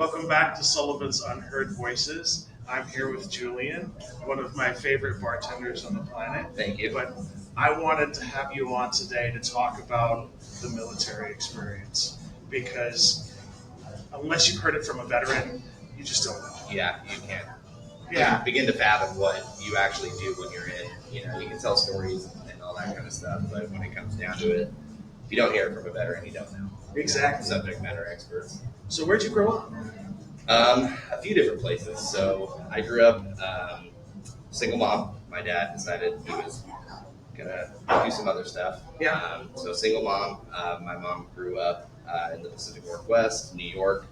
Welcome back to Sullivan's Unheard Voices. I'm here with Julian, one of my favorite bartenders on the planet. Thank you. But I wanted to have you on today to talk about the military experience because unless you've heard it from a veteran, you just don't know. Yeah, you can't Yeah, begin to fathom what you actually do when you're in. You can tell stories and all that kind of stuff, but when it comes down to it, if you don't hear it from a veteran, you don't know. exactly. Subject matter experts. So where'd you grow up? A few different places. So I grew up single mom. My dad decided he was gonna do some other stuff. Yeah. So single mom. My mom grew up in the Pacific Northwest, New York,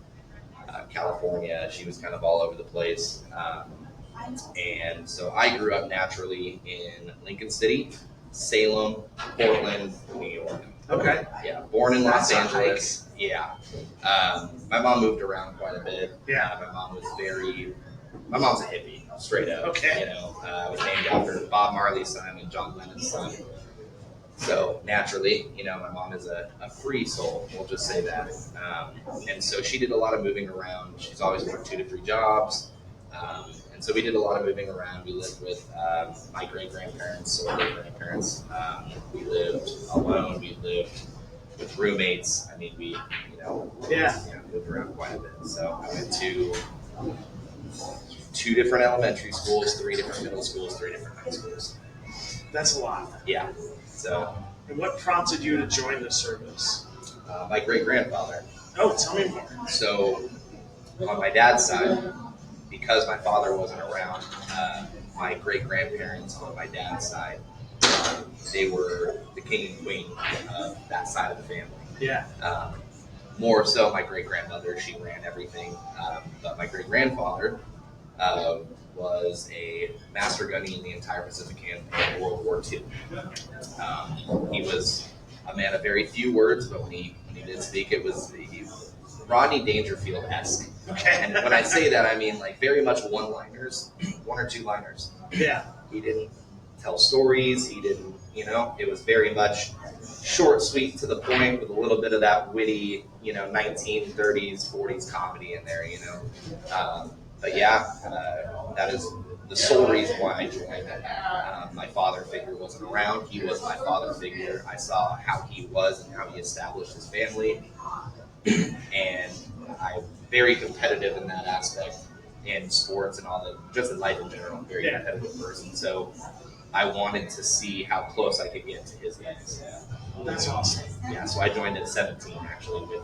California. She was kind of all over the place. And so I grew up naturally in Lincoln City, Salem, Portland, New York. Okay. Yeah, born in Los That's a Angeles. Yeah. My mom moved around quite a bit. Yeah. My mom's a hippie, straight up. Okay. I was named after Bob Marley's son and John Lennon's son. So naturally, my mom is a free soul, we'll just say that. And so she did a lot of moving around. She's always worked 2 to 3 jobs. And so we did a lot of moving around. We lived with my great-grandparents or great-grandparents. We lived alone. We lived with roommates. I mean, we moved around quite a bit. So I went to 2 different elementary schools, 3 different middle schools, 3 different high schools. That's a lot. Yeah. So And what prompted you to join the service? my great-grandfather. Oh, tell me more. So on my dad's side, because my father wasn't around, my great-grandparents on my dad's side, they were the king and queen of that side of the family. Yeah. More so my great-grandmother, she ran everything. But my great-grandfather was a master gunny in the entire Pacific campaign in World War II. He was a man of very few words, but when he did speak, he was Rodney Dangerfield-esque. Okay. And when I say that, I mean like very much one-liners, 1 or 2-liners. Yeah. He didn't tell stories. He didn't, it was very much short, sweet, to the point with a little bit of that witty, 1930s, 40s comedy in there, But yeah, that is the sole reason why I joined. My father figure wasn't around. He was my father figure. I saw how he was and how he established his family. And I'm very competitive in that aspect in sports and just in life in general. I'm a very competitive person. So I wanted to see how close I could get to his guys. That's awesome. Yeah, so I joined at 17 actually.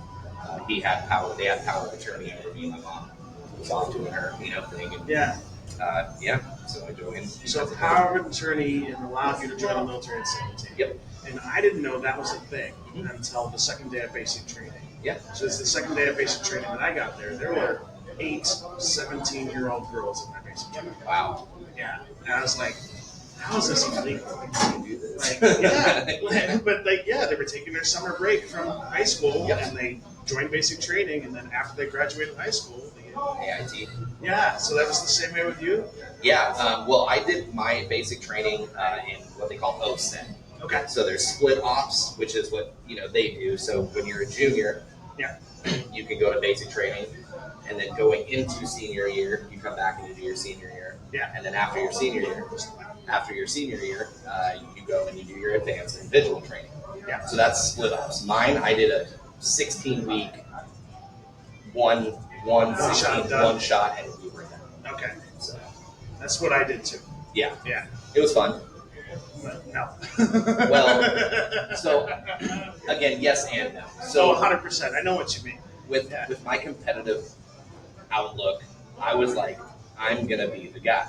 They had power of attorney over me. My mom was off doing her, thing. And, Yeah. So I joined. So power of attorney allowed you to join the military at 17. Yep. And I didn't know that was a thing until the second day of basic training. Yeah. So it's the second day of basic training that I got there. There were 8 17-year-old girls in my basic training. Wow. Yeah. And I was like, how is this even legal? Do this. They were taking their summer break from high school and they joined basic training, and then after they graduated high school, AIT. Yeah, so that was the same way with you? Yeah, well, I did my basic training in what they call OSEN. Okay. So there's split ops, which is what they do. So when you're a junior, you can go to basic training, and then going into senior year, you come back and you do your senior year. Yeah. And then after your senior year, you go and you do your advanced individual training. Yeah. So that's split ops. Mine, I did a 16-week, one shot, and we were done. Okay. So that's what I did too. Yeah. Yeah. It was fun. No. Well, so again, yes and no. So 100%. I know what you mean. With my competitive outlook, I was like, I'm gonna be the guy.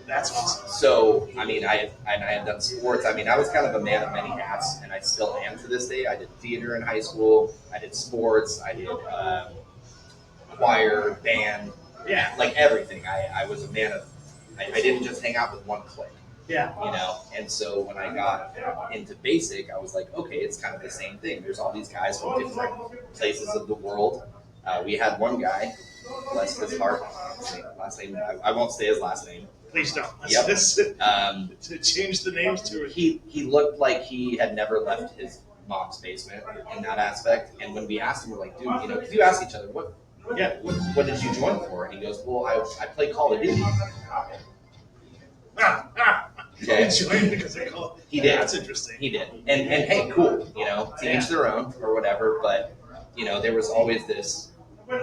That's awesome. So I mean, I had done sports. I mean, I was kind of a man of many hats, and I still am to this day. I did theater in high school. I did sports. I did choir, band. Yeah. Like everything. I was a man of. I didn't just hang out with one clique. Yeah. And so when I got into basic, I was like, okay, it's kind of the same thing. There's all these guys from different places of the world. We had one guy, bless his heart, last name, I won't say his last name. Please don't. Yep. To change the names to it. He looked like he had never left his mom's basement in that aspect. And when we asked him, we're like, dude, because you ask each other, what Yeah. What did you join for? And he goes, well, I play Call of Duty. Okay. Joined because they call it. He did. That's interesting. He did. And hey, cool, to each their own or whatever, but, there was always this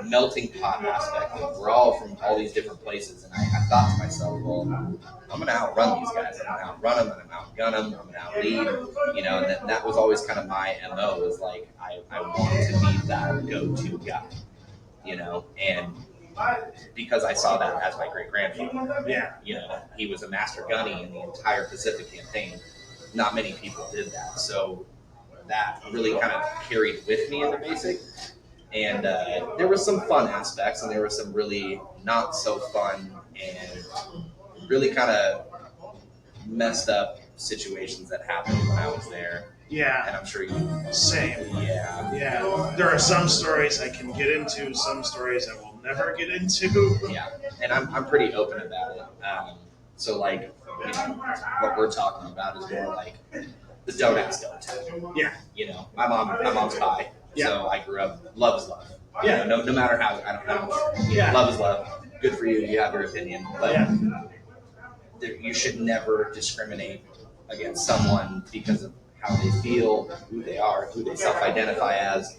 melting pot aspect of we're all from all these different places, and I thought to myself, well, I'm going to outrun these guys. I'm going to outrun them, I'm going to outgun them, I'm going to outlead, and that was always kind of my MO, was like, I want to be that go-to guy, and because I saw that as my great-grandfather. Yeah. He was a master gunny in the entire Pacific campaign. Not many people did that, so that really kind of carried with me in the basic. And there were some fun aspects, and there were some really not so fun and really kind of messed up situations that happened when I was there. Yeah. And I'm sure you... Same. Yeah. Yeah. There are some stories I can get into, some stories I will never get into. Yeah. And I'm pretty open about it. So, like, what we're talking about is more like the don't ask, don't tell. Yeah. My mom's bi. Yeah. So I grew up, love is love. Yeah. No matter how, I don't know. Yeah. Love is love. Good for you. You have your opinion. But Yeah. you should never discriminate against someone because of how they feel, who they are, who they self-identify as,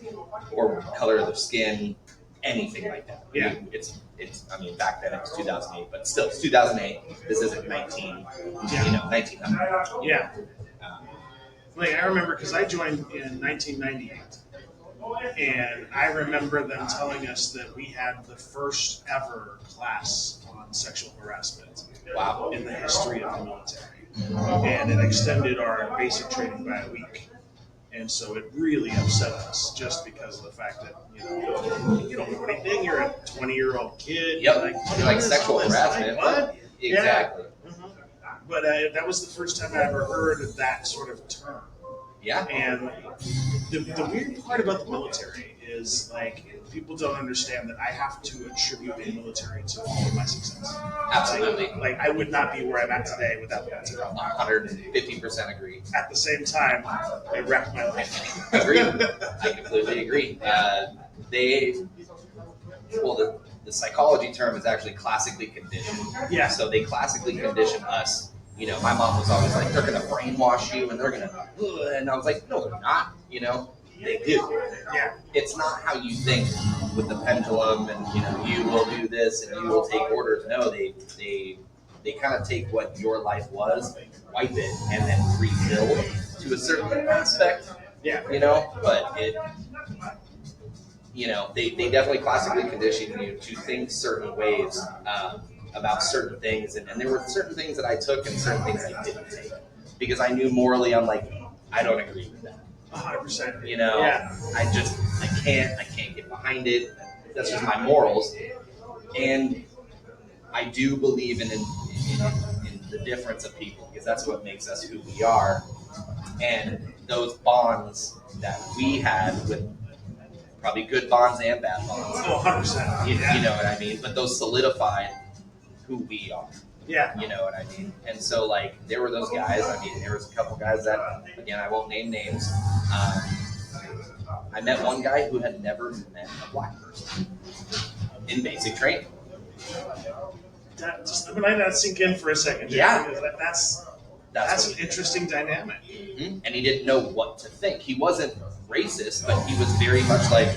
or color of their skin, anything like that. Yeah. It's. I mean, back then it was 2008, but still, it's 2008. This isn't 1900. Yeah. Like, I remember, because I joined in 1998. And I remember them telling us that we had the first ever class on sexual harassment. Wow. In the history of the military. And it extended our basic training by a week. And so it really upset us, just because of the fact that, you don't know anything. You're a 20-year-old kid. Yep. You're like sexual harassment. What? Exactly. Yeah. Mm-hmm. But that was the first time I ever heard of that sort of term. Yeah. And the weird part about the military is, like, people don't understand that I have to attribute the military to all of my success. Absolutely. Like I would not be where I'm at today without the military. 150% agree. At the same time, they wrecked my life. Agreed. I completely agree. The psychology term is actually classically conditioned. Yeah. So they classically condition us. My mom was always like, they're going to brainwash you, and they're going to, and I was like, no, they're not. They do. Yeah. It's not how you think with the pendulum, and you will do this and you will take orders. No, they kind of take what your life was, wipe it, and then rebuild to a certain aspect. Yeah. But it. They definitely classically condition you to think certain ways about certain things, and there were certain things that I took and certain things I didn't take, because I knew morally, I'm like, I don't agree with that. 100%. Yeah. I can't get behind it. That's just my morals, and I do believe in the difference of people, because that's what makes us who we are, and those bonds that we had with. Probably good bonds and bad bonds. Oh, 100%. You know what I mean? But those solidified who we are. Yeah. You know what I mean? And so, like, there were those guys. I mean, there was a couple guys that, again, I won't name names. I met one guy who had never met a black person in basic training. Just let that sink in for a second. Yeah. That's an interesting dynamic. Mm-hmm. And he didn't know what to think. He wasn't racist, but he was very much like,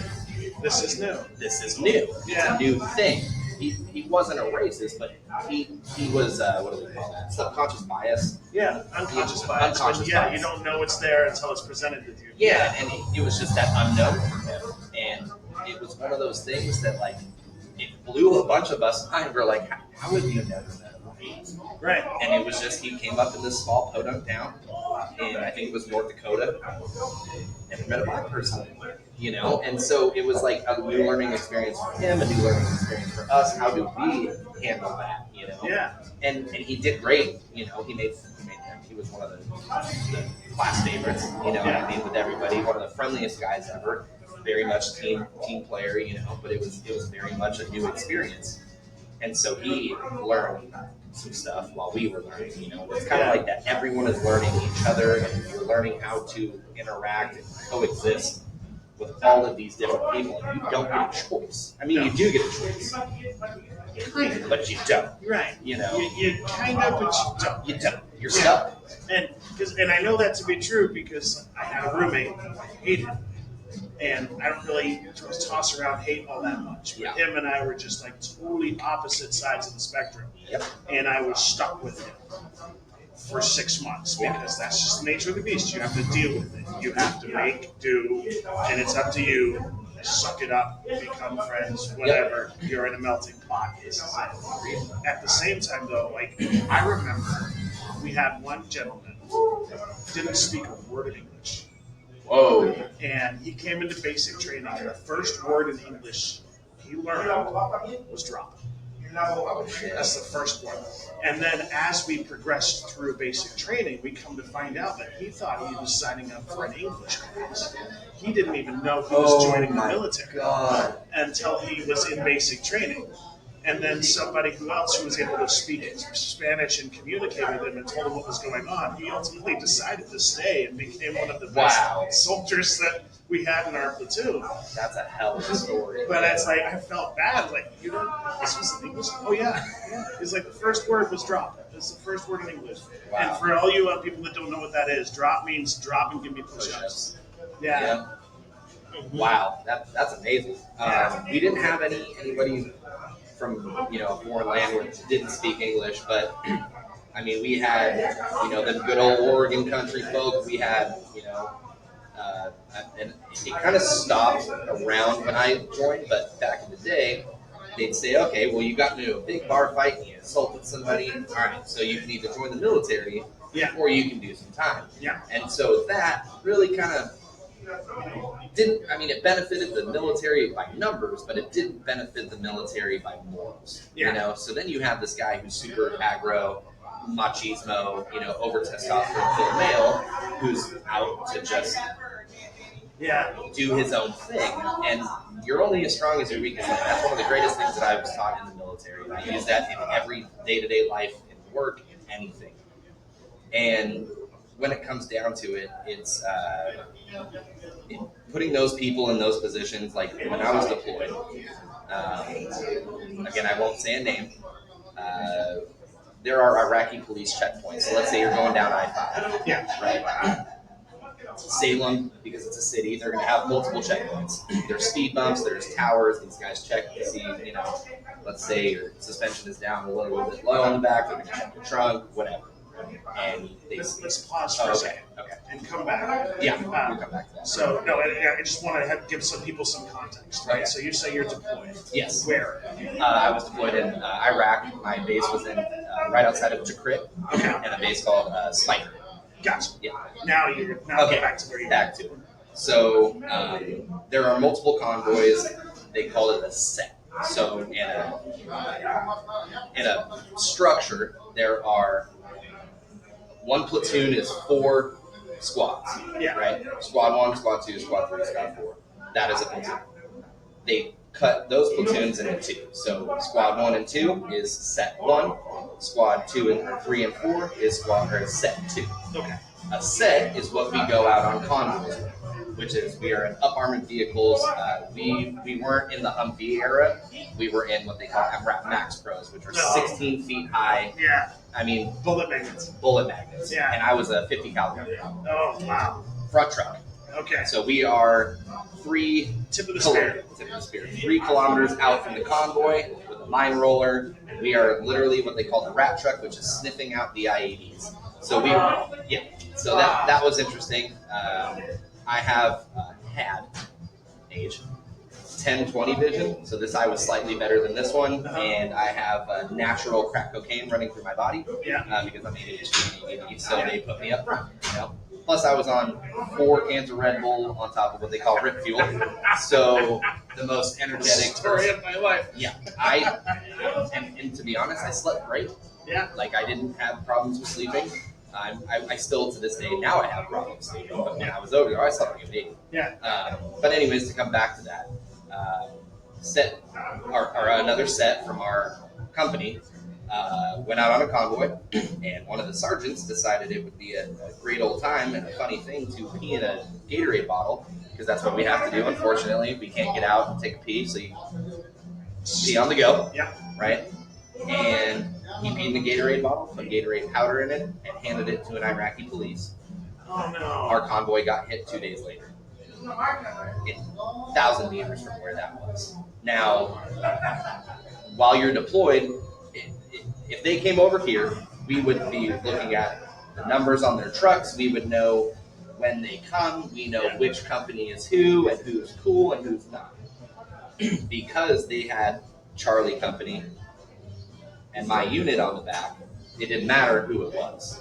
this is new. This is new. Yeah. It's a new thing. He wasn't a racist, but he was, what do we call that? Subconscious bias. Yeah, unconscious bias. Unconscious bias. You don't know it's there until it's presented with you. Yeah, and it was just that unknown for him. And it was one of those things that, like, it blew a bunch of us mind. We're like, how would you never know? Right. And it was just, he came up in this small podunk town, and I think it was North Dakota, never met a black person, and so it was like a new learning experience for him, a new learning experience for us. How do we handle that, Yeah. And he did great, he was one of the class favorites, what I mean, with everybody, one of the friendliest guys ever, very much team player, but it was very much a new experience. And so he learned some stuff while we were learning, It's kind of like that. Everyone is learning each other, and you're learning how to interact and coexist with all of these different people, and you don't get a choice. I mean, you do get a choice, but you don't. Right. You know, you kind of, but you don't. you don't. You're stuck. And I know that to be true because I had a roommate who I hated. And I don't really toss around hate all that much. But him and I were just like totally opposite sides of the spectrum. Yep. And I was stuck with him for 6 months because that's just the nature of the beast. You have to deal with it. You have to make do, and it's up to you. Suck it up, become friends, whatever. Yep. You're in a melting pot. This is it. At the same time, though, like I remember, we had one gentleman who didn't speak a word of English. Whoa. And he came into basic training, and the first word in English he learned was drop. That's the first one. And then as we progressed through basic training, we come to find out that he thought he was signing up for an English class. He didn't even know he was joining the military until he was in basic training. And then somebody who was able to speak Spanish and communicate with him and told him what was going on, he ultimately decided to stay and became one of the best soldiers that we had in our platoon. That's a hell of a story. But it's like, I felt bad. Like, you know, this was in English? Oh, yeah. It's like the first word was drop. It's the first word in English. Wow. And for all you people that don't know what that is, drop means drop and give me push-ups. Yeah. Mm-hmm. Wow. That's amazing. We didn't have anybody from a foreign land where didn't speak English, but I mean we had the good old Oregon country folk. We had and it kind of stopped around when I joined, but back in the day they'd say, okay, well you got into a big bar fight and you assaulted somebody. All right, so you can either join the military, or you can do some time. Yeah, and so that really kind of it benefited the military by numbers, but it didn't benefit the military by morals. So then you have this guy who's super aggro, machismo, over testosterone filled male, who's out to just do his own thing. And you're only as strong as your weakest link. That's one of the greatest things that I was taught in the military. And I use that in every day-to-day life, in work, anything. And when it comes down to it, it's putting those people in those positions. Like when I was deployed, again, I won't say a name. There are Iraqi police checkpoints. So let's say you're going down I-5. Yeah. Right. Salem, because it's a city, they're going to have multiple checkpoints. There's speed bumps, there's towers. These guys check to see, let's say your suspension is down a little bit low on the back. They're going to check your trunk, whatever. And let's pause for a second. Okay. And come back. Yeah, we'll come back to that. So, no, I just want to give some people some context, right? Okay. So you say you're deployed. Yes. Where? I was deployed in Iraq. My base was in right outside of Tikrit, and a base called Spiker. Gotcha. Yeah. Now okay. Back to where you're back to it. So there are multiple convoys. They call it a set. So in a structure, there are one platoon is 4 squads. Yeah. Right? Squad 1, Squad 2, Squad 3, Squad 4. That is a platoon. They cut those platoons into 2. So Squad 1 and 2 is set 1. Squad 2 and 3 and 4 is set 2. Okay. A set is what we go out on convoys with, which is we are in up-armored vehicles. We weren't in the Humvee era. We were in what they call MRAP Max Pros, which are 16 feet high. Yeah. I mean, bullet magnets. Yeah. And I was a 50 caliber. Oh, wow. Front truck. Okay. So we are 3 tip of the spear. 3 kilometers out from the convoy with a mine roller, and we are literally what they call the rat truck, which is sniffing out the IEDs. So So that was interesting. I have had age 10-20 vision, so this eye was slightly better than this one, and I have natural crack cocaine running through my body because I'm ADHD, so they put me up front. Plus, I was on 4 cans of Red Bull on top of what they call Rip Fuel, so the most energetic story of my life. Yeah, and to be honest, I slept great. Yeah, like I didn't have problems with sleeping. I still, to this day, now I have problems sleeping, but when I was over there, I slept like a baby. Yeah. But anyways, to come back to that, another set from our company went out on a convoy, and one of the sergeants decided it would be a great old time and a funny thing to pee in a Gatorade bottle because that's what we have to do. Unfortunately, we can't get out and take a pee, so you pee on the go. Yeah. Right? And he peed in a Gatorade bottle, put Gatorade powder in it, and handed it to an Iraqi police. Oh no. Our convoy got hit 2 days later. 1,000 meters from where that was. Now, while you're deployed, if they came over here, we would be looking at the numbers on their trucks. We would know when they come. We know which company is who and who's cool and who's not. Because they had Charlie Company and my unit on the back, it didn't matter who it was.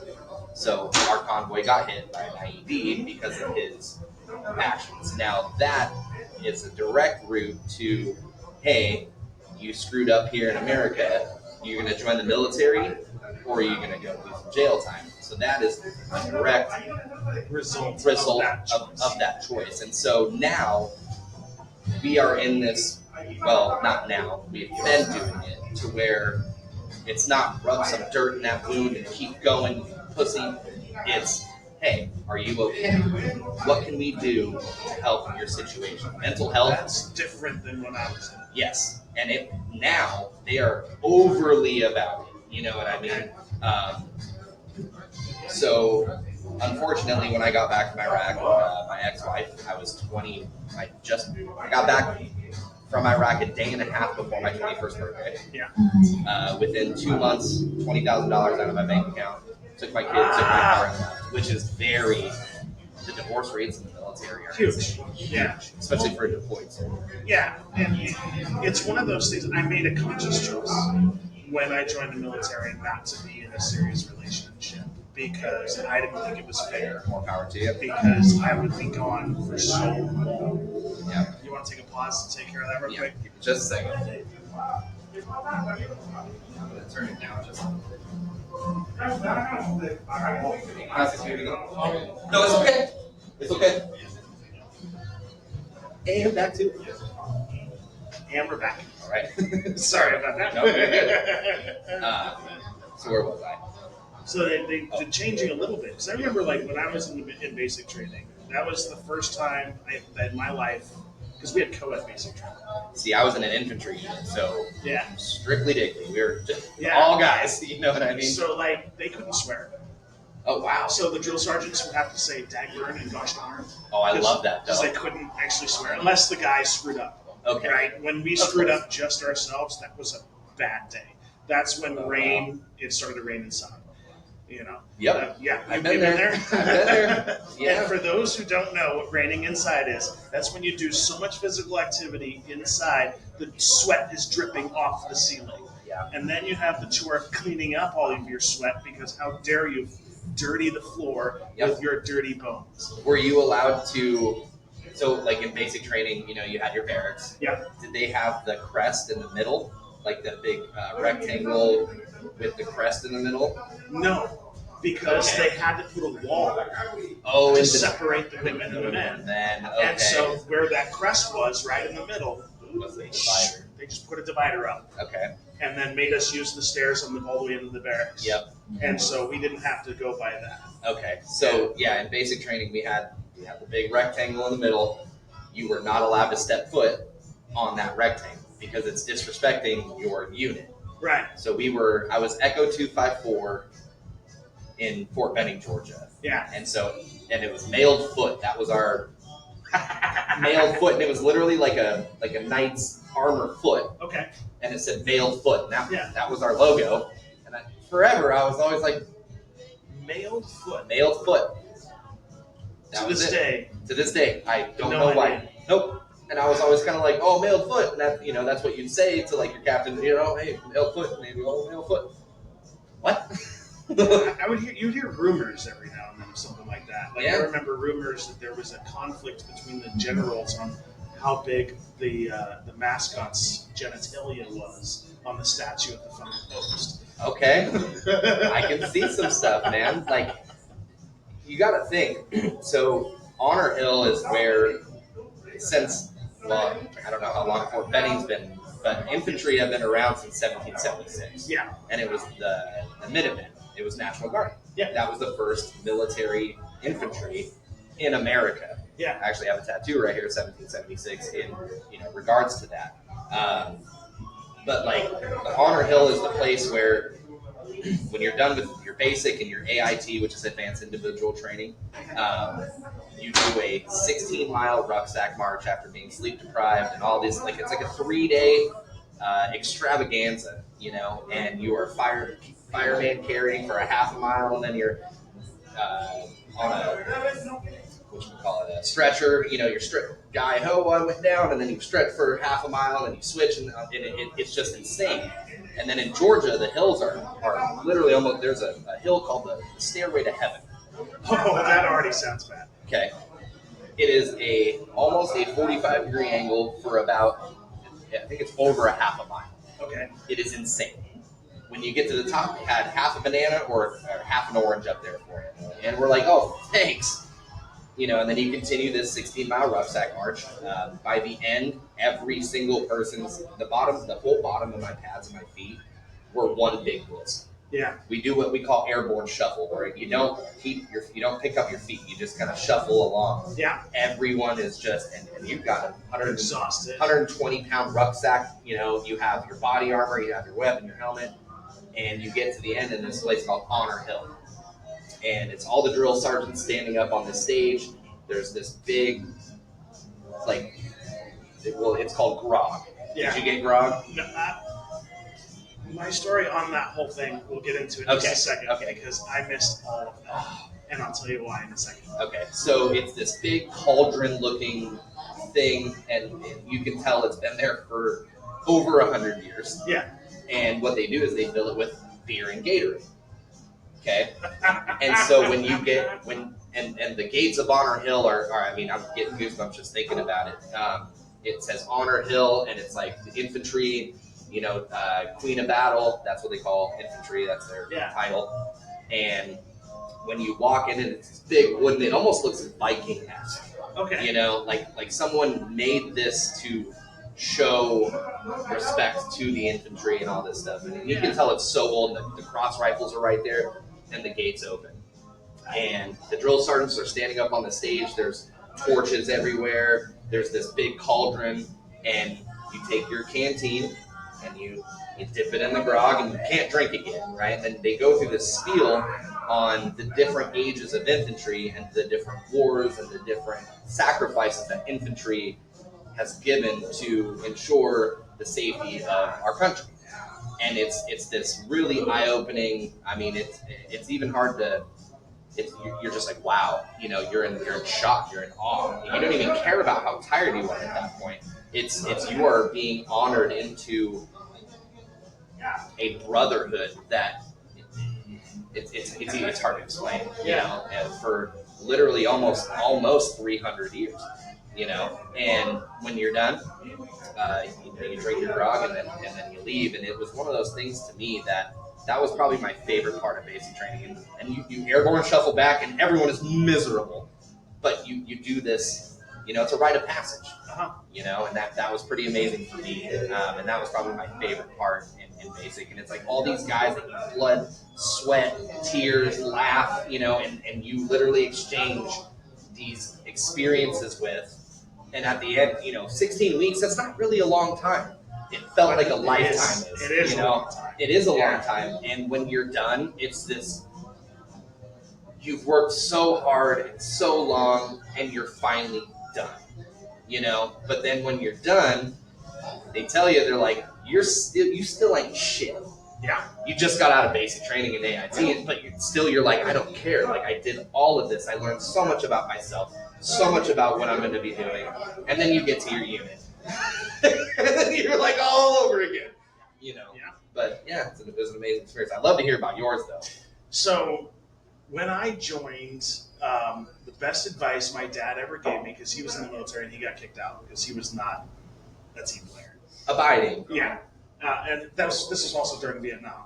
So our convoy got hit by an IED because of his actions. Now that is a direct route to, hey, you screwed up here in America, you're going to join the military or you're going to go do some jail time. So that is a direct result of that choice. And so now we are in this, well, not now, we've been doing it to where it's not rub some dirt in that wound and keep going, pussy. It's, hey, are you okay? What can we do to help your situation? Mental health. That's different than when I was in. Yes, and now they are overly about it. You know what I mean? So, unfortunately, when I got back from Iraq, my ex-wife, I was 20. I got back from Iraq a day and a half before my 21st birthday. Yeah. Within 2 months, $20,000 out of my bank account. Took my kids, took my car, and left, which is the divorce rates in the military are huge. Yeah. Especially for a deployed soldier. Yeah, and it's one of those things. I made a conscious choice when I joined the military not to be in a serious relationship because I didn't think it was fair. More power to you. Because I would be gone for so long. Yeah. You want to take a pause and take care of that real quick? Just a second. I'm going to turn it down just a little bit. No, it's okay. It's okay. And back to. And we're back. All right. Sorry about that. No, you're good. So where was I? So they're changing a little bit. Because I remember like when I was in basic training, that was the first time that in my life, because we had co-ed basic training. See, I was in an infantry unit, so yeah, strictly diggly. We were just all guys, you know what I mean? So like they couldn't swear. Oh wow! So the drill sergeants would have to say "dagburn" and "gosh darn." Oh, I love that. Because they couldn't actually swear unless the guy screwed up. Okay. Right? When we screwed up just ourselves, that was a bad day. That's when it started to rain inside. You know. Yep. Yeah. I've been there. I've been there. Yeah. And for those who don't know what raining inside is, that's when you do so much physical activity inside, the sweat is dripping off the ceiling. Yeah. And then you have the chore of cleaning up all of your sweat because how dare you dirty the floor with your dirty bones. Were you allowed to, so like in basic training, you know, you had your barracks. Yeah. Did they have the crest in the middle? Like the big rectangle with the crest in the middle? No. Because they had to put a wall to separate the women and the men. And so where that crest was, right in the middle, was the divider. They just put a divider up. Okay. And then made us use the stairs all the way into the barracks. Yep. And so we didn't have to go by that. Okay. So yeah, in basic training we had the big rectangle in the middle. You were not allowed to step foot on that rectangle because it's disrespecting your unit. Right. So I was Echo 254 in Fort Benning, Georgia. Yeah. And it was mailed foot. That was our mailed foot, and it was literally like a knight's armor foot. Okay. And it said mailed foot. And that was our logo. And forever I was always like, mailed foot. Mailed foot. To this day, I don't know why. Nope. And I was always kind of like, oh, mailed foot, and that's what you'd say to like your captain, hey, mailed foot, maybe, mailed foot. What? You'd hear rumors every now and then, something like that. Like I remember rumors that there was a conflict between the generals on how big the mascot's genitalia was on the statue at the front of the post. Okay, I can see some stuff, man. Like, you got to think. So Honor Hill is where, I don't know how long Fort Benning's been, but infantry have been around since 1776. Yeah. And it was the Minutemen. It was National Guard. Yeah. That was the first military infantry in America. Yeah. I actually have a tattoo right here, 1776, in regards to that. But like the Honor Hill is the place where when you're done with your basic and your AIT, which is Advanced Individual Training, you do a 16-mile rucksack march after being sleep deprived and all this. Like it's like a 3-day extravaganza, and you are fireman carrying for a half a mile, and then you're on a stretcher. You're guy ho, I went down, and then you stretch for half a mile, and then you switch, and it's just insane. And then in Georgia, the hills are literally almost. There's a hill called the Stairway to Heaven. Oh, that already sounds bad. Okay, it is almost a 45-degree angle for about, I think it's over a half a mile. Okay. It is insane. When you get to the top, you had half a banana or half an orange up there for you. And we're like, oh, thanks. And then you continue this 16-mile rucksack march. By the end, every single person's, the whole bottom of my pads and my feet were one big bliss. Yeah. We do what we call airborne shuffle, where you don't pick up your feet. You just kind of shuffle along. Yeah. Everyone is just, and you've got a 120-pound rucksack. You have your body armor, you have your weapon, your helmet, and you get to the end in this place called Honor Hill. And it's all the drill sergeants standing up on the stage. There's this big, it's called grog. Yeah. Did you get grog? No, my story on that whole thing, we'll get into it in just a second, because I missed all of that. And I'll tell you why in a second. Okay, so it's this big cauldron-looking thing, and you can tell it's been there for over 100 years. Yeah. And what they do is they fill it with beer and Gatorade. Okay? And so when you get, and the gates of Honor Hill are I'm getting goosebumps just thinking about it. It says Honor Hill, and it's like the infantry, Queen of Battle, that's what they call infantry, that's their title. And when you walk in, it's this big wooden, it almost looks Viking-esque. Okay. Like someone made this to show respect to the infantry and all this stuff. And you can tell it's so old, and the cross rifles are right there, and the gates open. And the drill sergeants are standing up on the stage. There's torches everywhere. There's this big cauldron, and you take your canteen and you dip it in the grog, and you can't drink it yet, right? And then they go through this spiel on the different ages of infantry and the different wars and the different sacrifices that infantry has given to ensure the safety of our country. And it's this really eye-opening. It's even hard to. You're just like, wow, you're in shock, you're in awe. You don't even care about how tired you are at that point. It's you are being honored into a brotherhood that it's hard to explain. And for literally almost 300 years. And when you're done, you drink your grog and then you leave. And it was one of those things to me that was probably my favorite part of basic training. And you airborne shuffle back, and everyone is miserable, but you do this. It's a rite of passage. And that was pretty amazing for me. And that was probably my favorite part in basic. And it's like all these guys that you blood, sweat, tears, laugh, and you literally exchange these experiences with. And at the end, 16 weeks, that's not really a long time. It felt like a lifetime. It is a long time. It is a long time. And when you're done, it's this, you've worked so hard and so long, and you're finally done. But then when you're done, they tell you, they're like, you still ain't shit. Yeah. You just got out of basic training in AIT, but you're like, I don't care. Like, I did all of this. I learned so much about myself, so much about what I'm going to be doing. And then you get to your unit. And then you're like all over again. Yeah. But yeah, it was an amazing experience. I'd love to hear about yours, though. So when I joined, the best advice my dad ever gave me, because he was in the military and he got kicked out because he was not a team player. Abiding. Yeah. And this was also during Vietnam.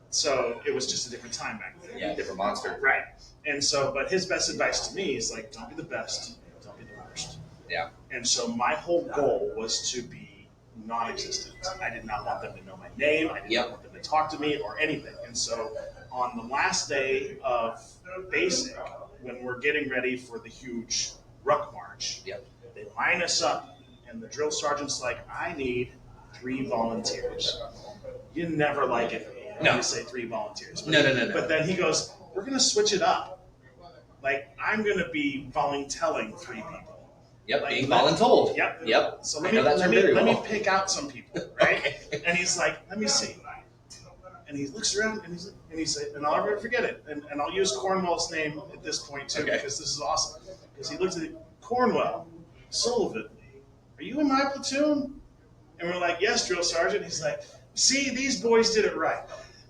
So it was just a different time back then. Yeah, different monster. Right. And so, but his best advice to me is like, don't be the best, don't be the worst. Yeah. And so my whole goal was to be non-existent. I did not want them to know my name. I did not want them to talk to me or anything. And so on the last day of basic, when we're getting ready for the huge ruck march. Yep. They line us up, and the drill sergeant's like, I need 3 volunteers. You never like it when you say 3 volunteers. But No. But then he goes, we're going to switch it up. Like, I'm going to be voluntelling 3 people. Yep, like, being voluntold. Yep. So let me pick out some people, right? Okay. And he's like, let me see. And he looks around and he's like, and I'll never forget it. And I'll use Cornwell's name at this point too, because this is awesome. Because he looked at it, Cornwell, Sullivan, are you in my platoon? And we're like, yes, drill sergeant. He's like, see, these boys did it right.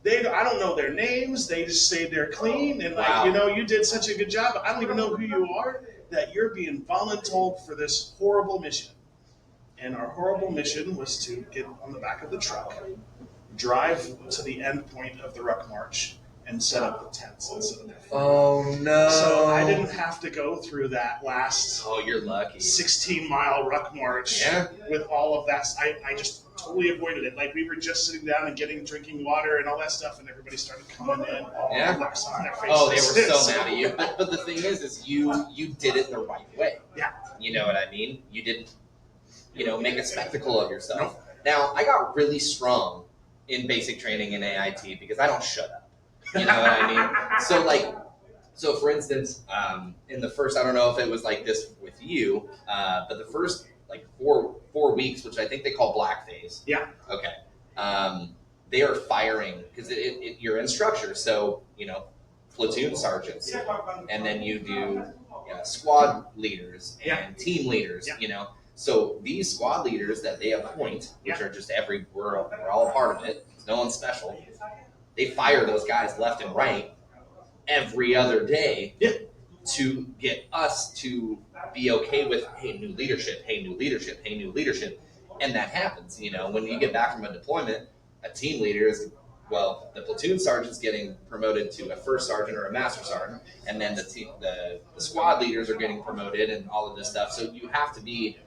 I don't know their names. They just say they're clean. And like, you did such a good job. I don't even know who you are, that you're being voluntold for this horrible mission. And our horrible mission was to get on the back of the truck, drive to the end point of the ruck march, and set up the tents instead of their feet. Oh no! So I didn't have to go through that last. Oh, you're lucky. 16-mile ruck march with all of that. I just totally avoided it. Like we were just sitting down and drinking water and all that stuff, and everybody started coming in. Yeah. On their faces. Oh, they were so mad at you. But the thing is you did it the right way. Yeah. You know what I mean? You didn't, make a spectacle of yourself. Now I got really strong in basic training in AIT because I don't shut up. You know what I mean? So for instance, in the first, I don't know if it was like this with you, but the first like four weeks, which I think they call black phase. Yeah. Okay. They are firing because you're in structure. So, platoon sergeants, and then you do squad leaders and team leaders, So these squad leaders that they appoint, which are just we're all part of it. No one's special. They fire those guys left and right every other day to get us to be okay with, hey, new leadership. And that happens, when you get back from a deployment, a team leader is, the platoon sergeant's getting promoted to a first sergeant or a master sergeant, and then the squad leaders are getting promoted and all of this stuff. So you have to be,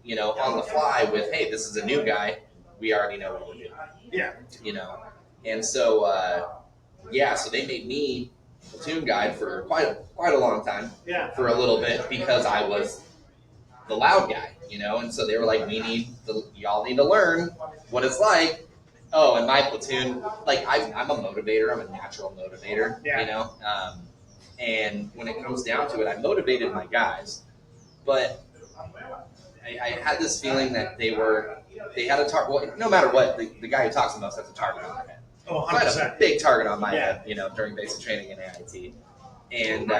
on the fly with, hey, this is a new guy. We already know what we're doing. Yeah. And so, so they made me platoon guide for quite a long time. Yeah. For a little bit because I was the loud guy, and so they were like, y'all need to learn what it's like. Oh, and my platoon, like I'm a motivator. I'm a natural motivator, and when it comes down to it, I motivated my guys, but I had this feeling that they had a target. Well, no matter what, the guy who talks the most has a target on their head. Oh, 100%. I had a big target on my head, during basic training in AIT. And,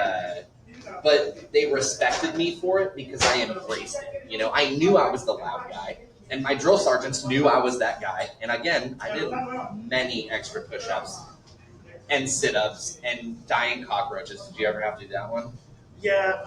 but they respected me for it because I embraced it. I knew I was the loud guy, and my drill sergeants knew I was that guy. And again, I did many extra push-ups and sit-ups and dying cockroaches. Did you ever have to do that one? Yeah.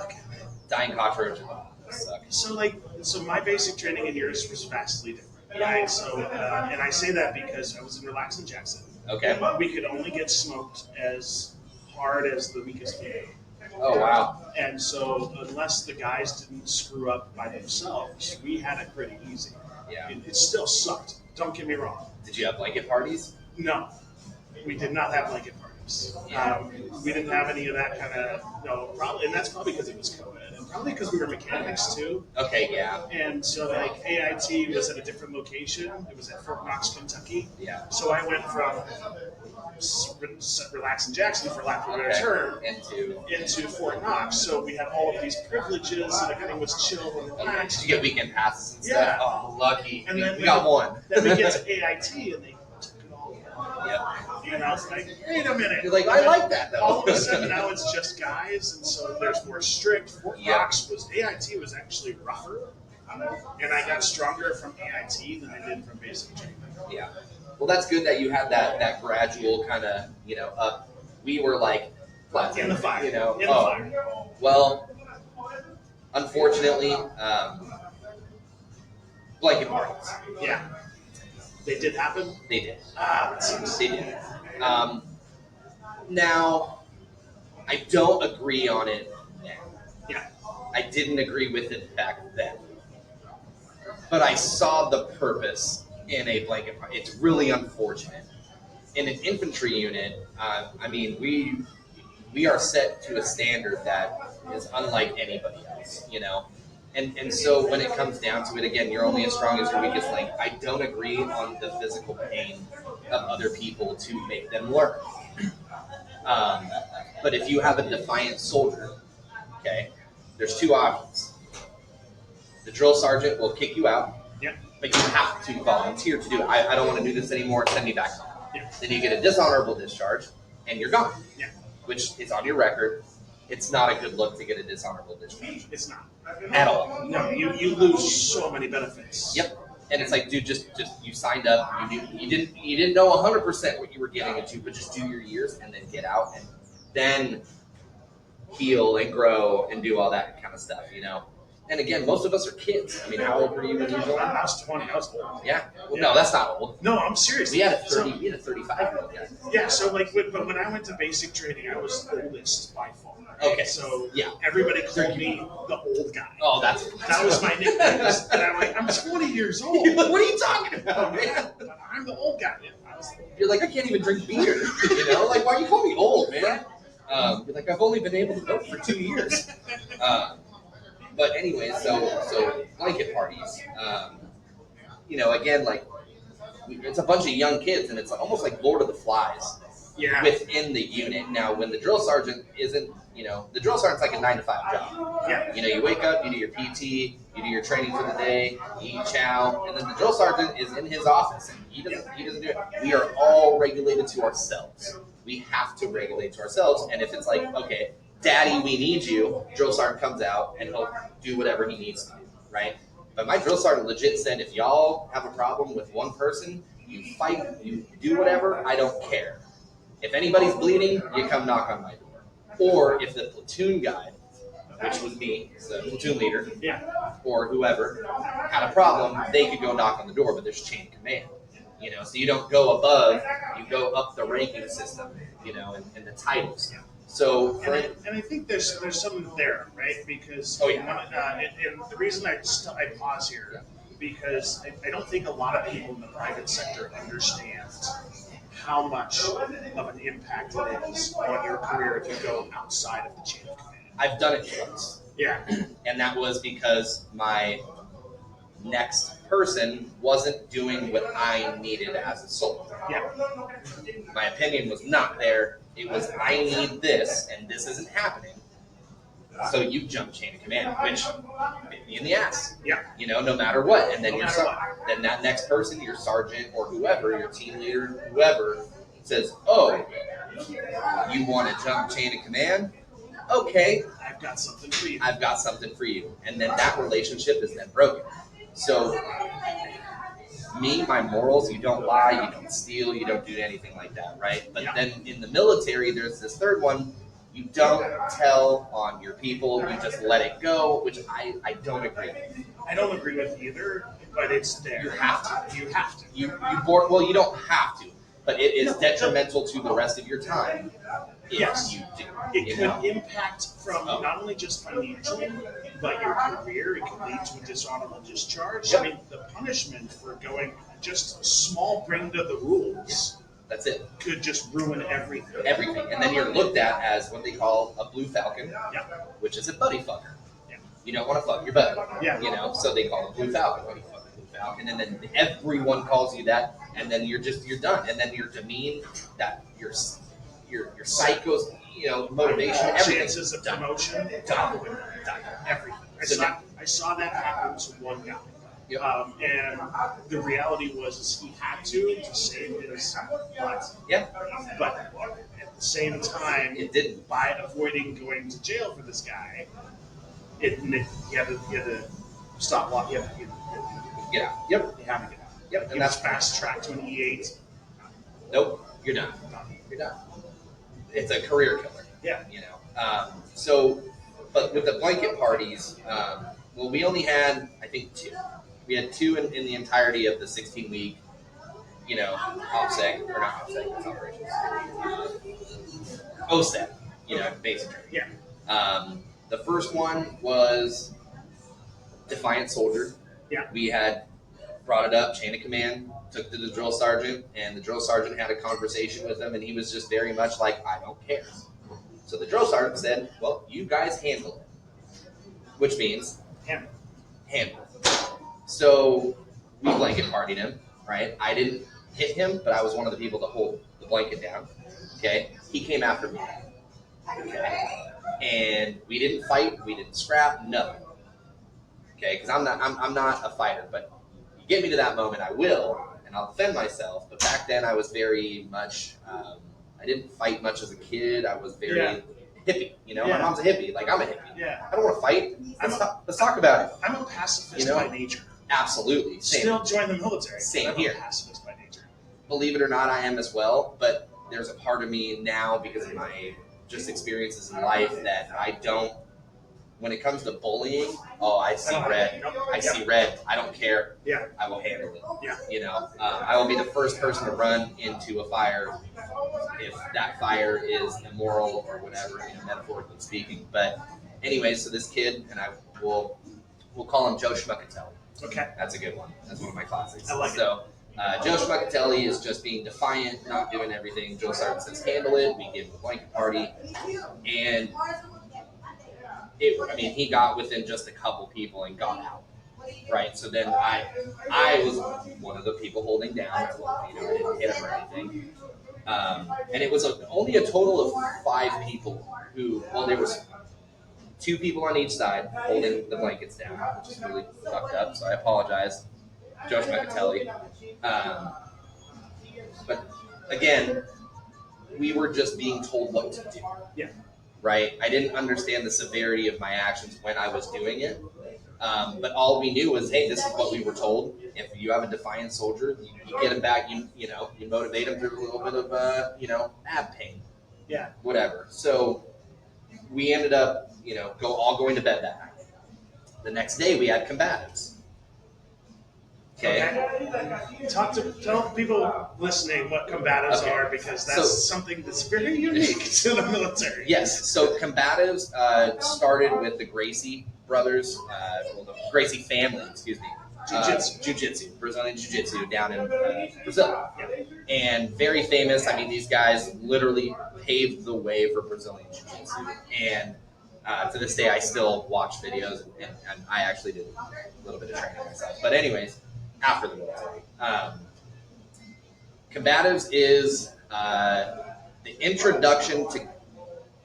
Dying cockroaches suck. So my basic training and yours was vastly different. Right? So, and I say that because I was in Relax in Jackson. Okay. We could only get smoked as hard as the weakest people. Oh, wow. And so unless the guys didn't screw up by themselves, we had it pretty easy. Yeah. It still sucked. Don't get me wrong. Did you have blanket parties? No. We did not have blanket parties. Yeah. We didn't have any of that kind of, probably, and that's probably because it was COVID. Probably because we were mechanics too. Okay, yeah. And so like AIT was at a different location. It was at Fort Knox, Kentucky. Yeah. So I went from Relax in Jackson, for lack of a better term, into Fort Knox. So we had all of these privileges and everything was chill and relaxed. Did you get weekend passes and stuff? Yeah. Oh, lucky. And then we got one. Then we get to AIT and they took it all. Yep. And I was like, wait a minute. You're like, I like that though. All of a sudden now it's just guys, and so there's more strict. Fort Knox AIT was actually rougher, and I got stronger from AIT than I did from basic training. Yeah. Well, that's good that you had that gradual kind of, up. We were like, in the fire. In the fire. Well, unfortunately, blanket parties. Yeah. They did happen? They did. That sucks. They did. Now, I don't agree on it now. Yeah. I didn't agree with it back then. But I saw the purpose in a blanket party. It's really unfortunate. In an infantry unit, we are set to a standard that is unlike anybody else, you know. And so when it comes down to it, again, you're only as strong as your weakest link. I don't agree on the physical pain of other people to make them learn. But if you have a defiant soldier, okay, there's two options. The drill sergeant will kick you out, Yeah. but you have to volunteer to do it. I don't want to do this anymore. Send me back home. Yeah. Then you get a dishonorable discharge, and you're gone. Yeah. Which is on your record. It's not a good look to get a dishonorable discharge It's not. at all. No, you lose so many benefits. Yep. And it's like, dude, just you signed up. You didn't know 100% what you were getting into, but just do your years and then get out and then heal and grow and do all that kind of stuff, you know. And again, most of us are kids. I mean, how old were you when you joined? I was 20. I was old. Yeah. Well, no, that's not old. No, I'm serious. We had a 35-year-old guy. Yeah, so like, but when I went to basic training, I was the oldest by far. Right? Okay. So yeah, everybody called me the old guy. Oh, that was my nickname. And I'm like, I'm 20 years old. What are you talking about, man? But I'm the old guy. You're like, I can't even drink beer. You know, like, why are you calling me old, man? You're like, I've only been able to vote for 2 years. But anyway, so blanket parties. You know, again, like, it's a bunch of young kids, and it's almost like Lord of the Flies. Yeah. Within the unit. Now, when the drill sergeant isn't, you know, the drill sergeant's like a 9-to-5 job. Yeah. You know, you wake up, you do your PT, you do your training for the day, you eat chow, and then the drill sergeant is in his office, and he doesn't do it. We are all regulated to ourselves. We have to regulate to ourselves, and if it's like, okay, Daddy, we need you, drill sergeant comes out, and he'll do whatever he needs to do, right? But my drill sergeant legit said, if y'all have a problem with one person, you fight, you do whatever, I don't care. If anybody's bleeding, you come knock on my door. Or if the platoon guy, which was me, the platoon leader, or whoever, had a problem, they could go knock on the door, but there's chain of command. You know, so you don't go above, you go up the ranking system, you know, and the titles. So, and I think there's something there, right? Because and the reason I pause here, because I don't think a lot of people in the private sector understand how much of an impact it is on your career if you go outside of the chain of command. I've done it once. Yeah. And that was because my next person wasn't doing what I needed as a soldier. Yeah. My opinion was not there. It was, I need this, and this isn't happening. So you jump chain of command, which bit me in the ass. Yeah. You know, no matter what. And then then that next person, your sergeant or whoever, your team leader, whoever, says, oh, you want to jump chain of command? Okay. I've got something for you. I've got something for you. And then that relationship is then broken. So me, my morals, you don't lie, you don't steal, you don't do anything like that, right? But then in the military, there's this third one. You don't tell on your people, you just let it go, which I don't agree with. I don't agree with either, but it's there. You have to. You have to. You don't have to, but it is detrimental to the rest of your time if you do. It could impact from not only just financially, but your career. It could lead to a dishonorable discharge. Yep. I mean, the punishment for going just small bring to the rules. That's it. Could just ruin everything. Everything. And then you're looked at as what they call a blue falcon, which is a buddy fucker. Yeah. You don't want to fuck your buddy. Yeah. You know, so they call it blue falcon. Buddy fucker, blue falcon. And then everyone calls you that, and then you're done. And then your demean, that your sight goes, you know, motivation, everything. Chances of promotion, done. Everything. I saw that happen to one guy. Yep. And the reality was he had to save his butt. Yeah. But at the same time, it didn't. By avoiding going to jail for this guy, he had to stop walking. He had to get out. Yep. He had to get out. Yep. And that's fast tracked to an E8. Nope. You're done. You're done. It's a career killer. Yeah. You know. But with the blanket parties, well, we only had, I think, 2. We had 2 in the entirety of the 16-week, you know, OPSEC, or not OPSEC, it's operations. OSEC, you know, basic training. Yeah. The first one was Defiant Soldier. Yeah. We had brought it up, chain of command, took to the drill sergeant, and the drill sergeant had a conversation with him, and he was just very much like, I don't care. So the drill sergeant said, well, you guys handle it, which means Handle. So we blanket partied him, right? I didn't hit him, but I was one of the people to hold the blanket down. Okay, he came after me. Okay, and we didn't fight, we didn't scrap, nothing. Okay, because I'm not a fighter, but you get me to that moment, I will, and I'll defend myself. But back then, I was very much. I didn't fight much as a kid. I was very hippie. You know, my mom's a hippie. Like I'm a hippie. Yeah. I don't want to fight. Let's talk about it. I'm a pacifist by nature. Absolutely. Same. Still join the military. Same here. I'm a pacifist by nature. Believe it or not, I am as well. But there's a part of me now, because of my just experiences in life, that I don't. When it comes to bullying, I see red. I see red. I don't care. Yeah. I will handle it. Yeah. You know, I will be the first person to run into a fire if that fire is immoral or whatever, metaphorically speaking. But anyway, so this kid, and we'll call him Joe Schmuckatelli. Okay. That's a good one. That's one of my classics. I like it. So Joe Schmuckatelli is just being defiant, not doing everything. Joe Sargent says, handle it. We give him a blanket party. And he got within just a couple people and got out. Right. So then I was one of the people holding down. I didn't hit him or anything. And it was only a total of 5 people there was 2 people on each side holding the blankets down, which is really fucked up. So I apologize, Josh McAtelly. But again, we were just being told what to do. Yeah. Right? I didn't understand the severity of my actions when I was doing it. But all we knew was, hey, this is what we were told. If you have a defiant soldier, you get him back, you motivate him through a little bit of, ab pain. Yeah. Whatever. So we ended up, all going to bed that night. The next day we had combatives. Okay. Tell people listening what combatives are, because that's something that's very unique to the military. Yes. So combatives started with the Gracie brothers, the Gracie family, excuse me. Jiu-jitsu, Brazilian Jiu-jitsu down in Brazil. And very famous. I mean, these guys literally paved the way for Brazilian Jiu-jitsu. And to this day, I still watch videos, and I actually did a little bit of training myself. But anyways, after the military. Combatives is the introduction to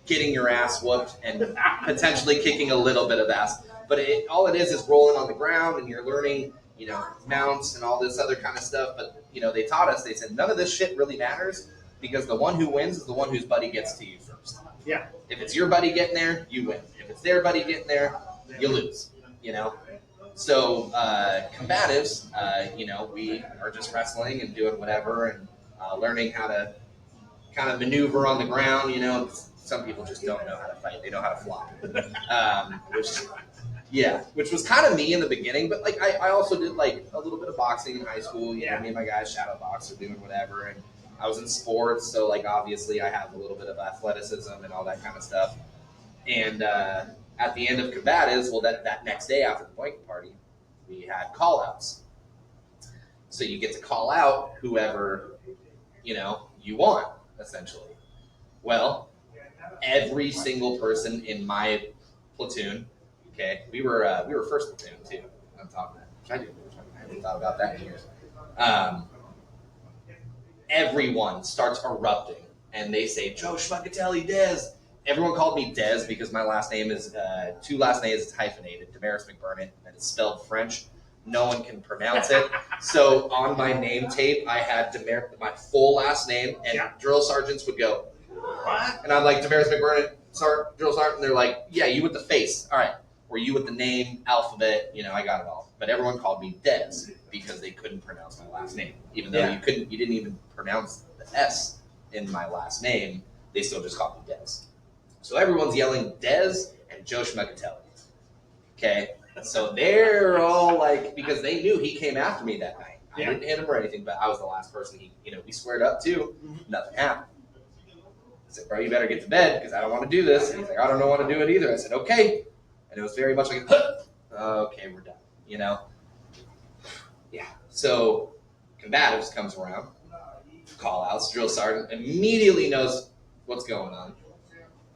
getting your ass whooped and potentially kicking a little bit of ass. But all it is rolling on the ground, and you're learning, mounts and all this other kind of stuff. But, they taught us, they said, none of this shit really matters, because the one who wins is the one whose buddy gets to you first. Yeah. If it's your buddy getting there, you win. If it's their buddy getting there, you lose, So combatives, we are just wrestling and doing whatever, and learning how to kind of maneuver on the ground. Some people just don't know how to fight; they know how to fly. Which was kind of me in the beginning. But I also did a little bit of boxing in high school. Me and my guys shadow box or doing whatever, and I was in sports, so obviously I have a little bit of athleticism and all that kind of stuff. And at the end of combatives, that next day after the blanket party, we had call-outs. So you get to call out whoever, you want, essentially. Well, every single person in my platoon, okay, we were first platoon too, on top of that. I haven't thought about that in years. Everyone starts erupting, and they say, Joe Schmuckatelli, Dez. Everyone called me Dez because my last name is 2 last names. It's hyphenated, Damaris McBurnett, and it's spelled French. No one can pronounce it. So on my name tape, I had my full last name, and drill sergeants would go, what? And I'm like, Damaris McBurnett, drill sergeant. And they're like, yeah, you with the face. All right. Or you with the name, alphabet, I got it all. But everyone called me Dez because they couldn't pronounce my last name. Even though you didn't even pronounce the S in my last name, they still just called me Dez. So everyone's yelling Dez and Joe Schmuckatelli. Okay? So they're all because they knew he came after me that night. I didn't hit him or anything, but I was the last person we squared up to. Nothing happened. I said, bro, you better get to bed because I don't want to do this. And he's like, I don't want to do it either. I said, okay. And it was very much like, okay, we're done. Yeah. So combatives comes around, call outs, drill sergeant immediately knows what's going on.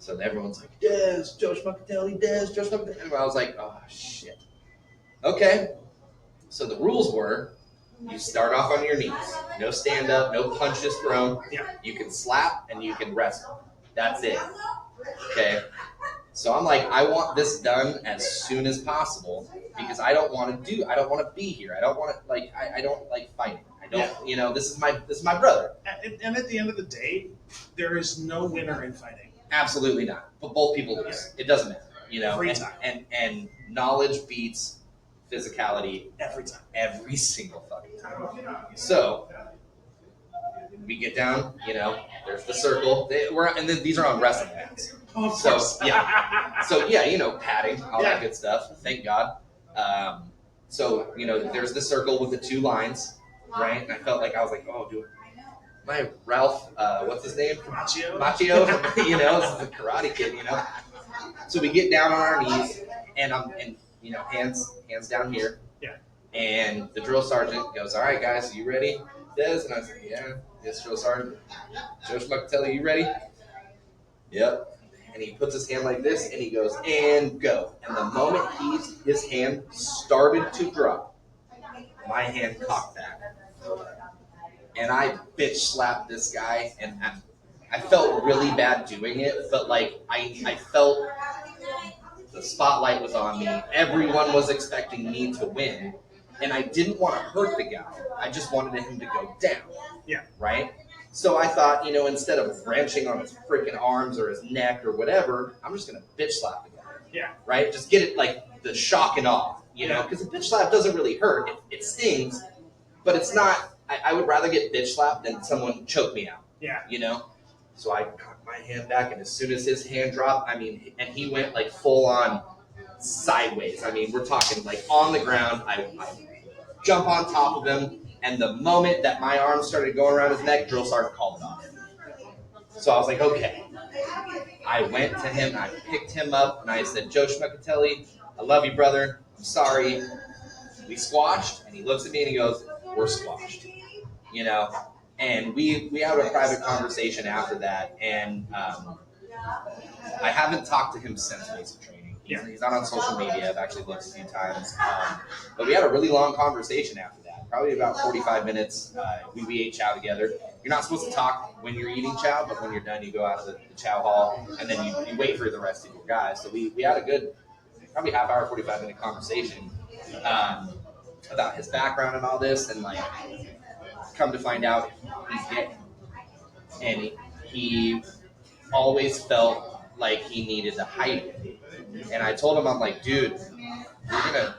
So everyone's like, Des, Joe Schmuckatelli, Des, Joe Schmuckatelli. And I was like, oh, shit. Okay. So the rules were, you start off on your knees. No stand up, no punches thrown. Yeah. You can slap and you can wrestle. That's it. Okay. So I'm like, I want this done as soon as possible because I don't want to be here. I don't want to I don't like fighting. I don't, this is my brother. And at the end of the day, there is no winner in fighting. Absolutely not. But both people lose. It doesn't matter. Every time. And knowledge beats physicality Every time. every single fucking time. So we get down, there's the circle. These are on wrestling mats. Oh, of course. So padding, all that good stuff. Thank God. So there's the circle with the two lines, right? And I felt like I was like, oh, dude, my Ralph, what's his name? Macchio. This is the Karate Kid. So we get down on our knees, and hands down here. Yeah. And the drill sergeant goes, all right, guys, are you ready? Des? And I was like, yeah. Yes, drill sergeant. Joe Schmuckatelli, you ready? Yep. And he puts his hand like this, and he goes, and go. And the moment his hand started to drop, my hand cocked back. And I bitch slapped this guy, and I felt really bad doing it, but I felt the spotlight was on me. Everyone was expecting me to win, and I didn't want to hurt the guy. I just wanted him to go down. Yeah. Right? So I thought, instead of wrenching on his freaking arms or his neck or whatever, I'm just going to bitch slap the guy. Yeah. Right? Just get it the shock and awe, because a bitch slap doesn't really hurt. It stings, but it's not. I would rather get bitch slapped than someone choke me out. Yeah. So I cocked my hand back, and as soon as his hand dropped, and he went full on sideways. We're talking on the ground. I jump on top of him, and the moment that my arm started going around his neck, drill sergeant called it off. So I was like, okay. I went to him, and I picked him up, and I said, Joe Schmuckatelli, I love you, brother. I'm sorry. We squashed, and he looks at me, and he goes, we're squashed. And we had a private conversation after that, and I haven't talked to him since basic training. He's not on social media. I've actually looked a few times. But we had a really long conversation after that, probably about 45 minutes. We ate chow together. You're not supposed to talk when you're eating chow, but when you're done, you go out of the chow hall, and then you wait for the rest of your guys. So we had a good, probably half hour, 45-minute conversation about his background and all this, and come to find out he's gay. And he always felt like he needed to hide it. And I told him, I'm like, dude, you're going to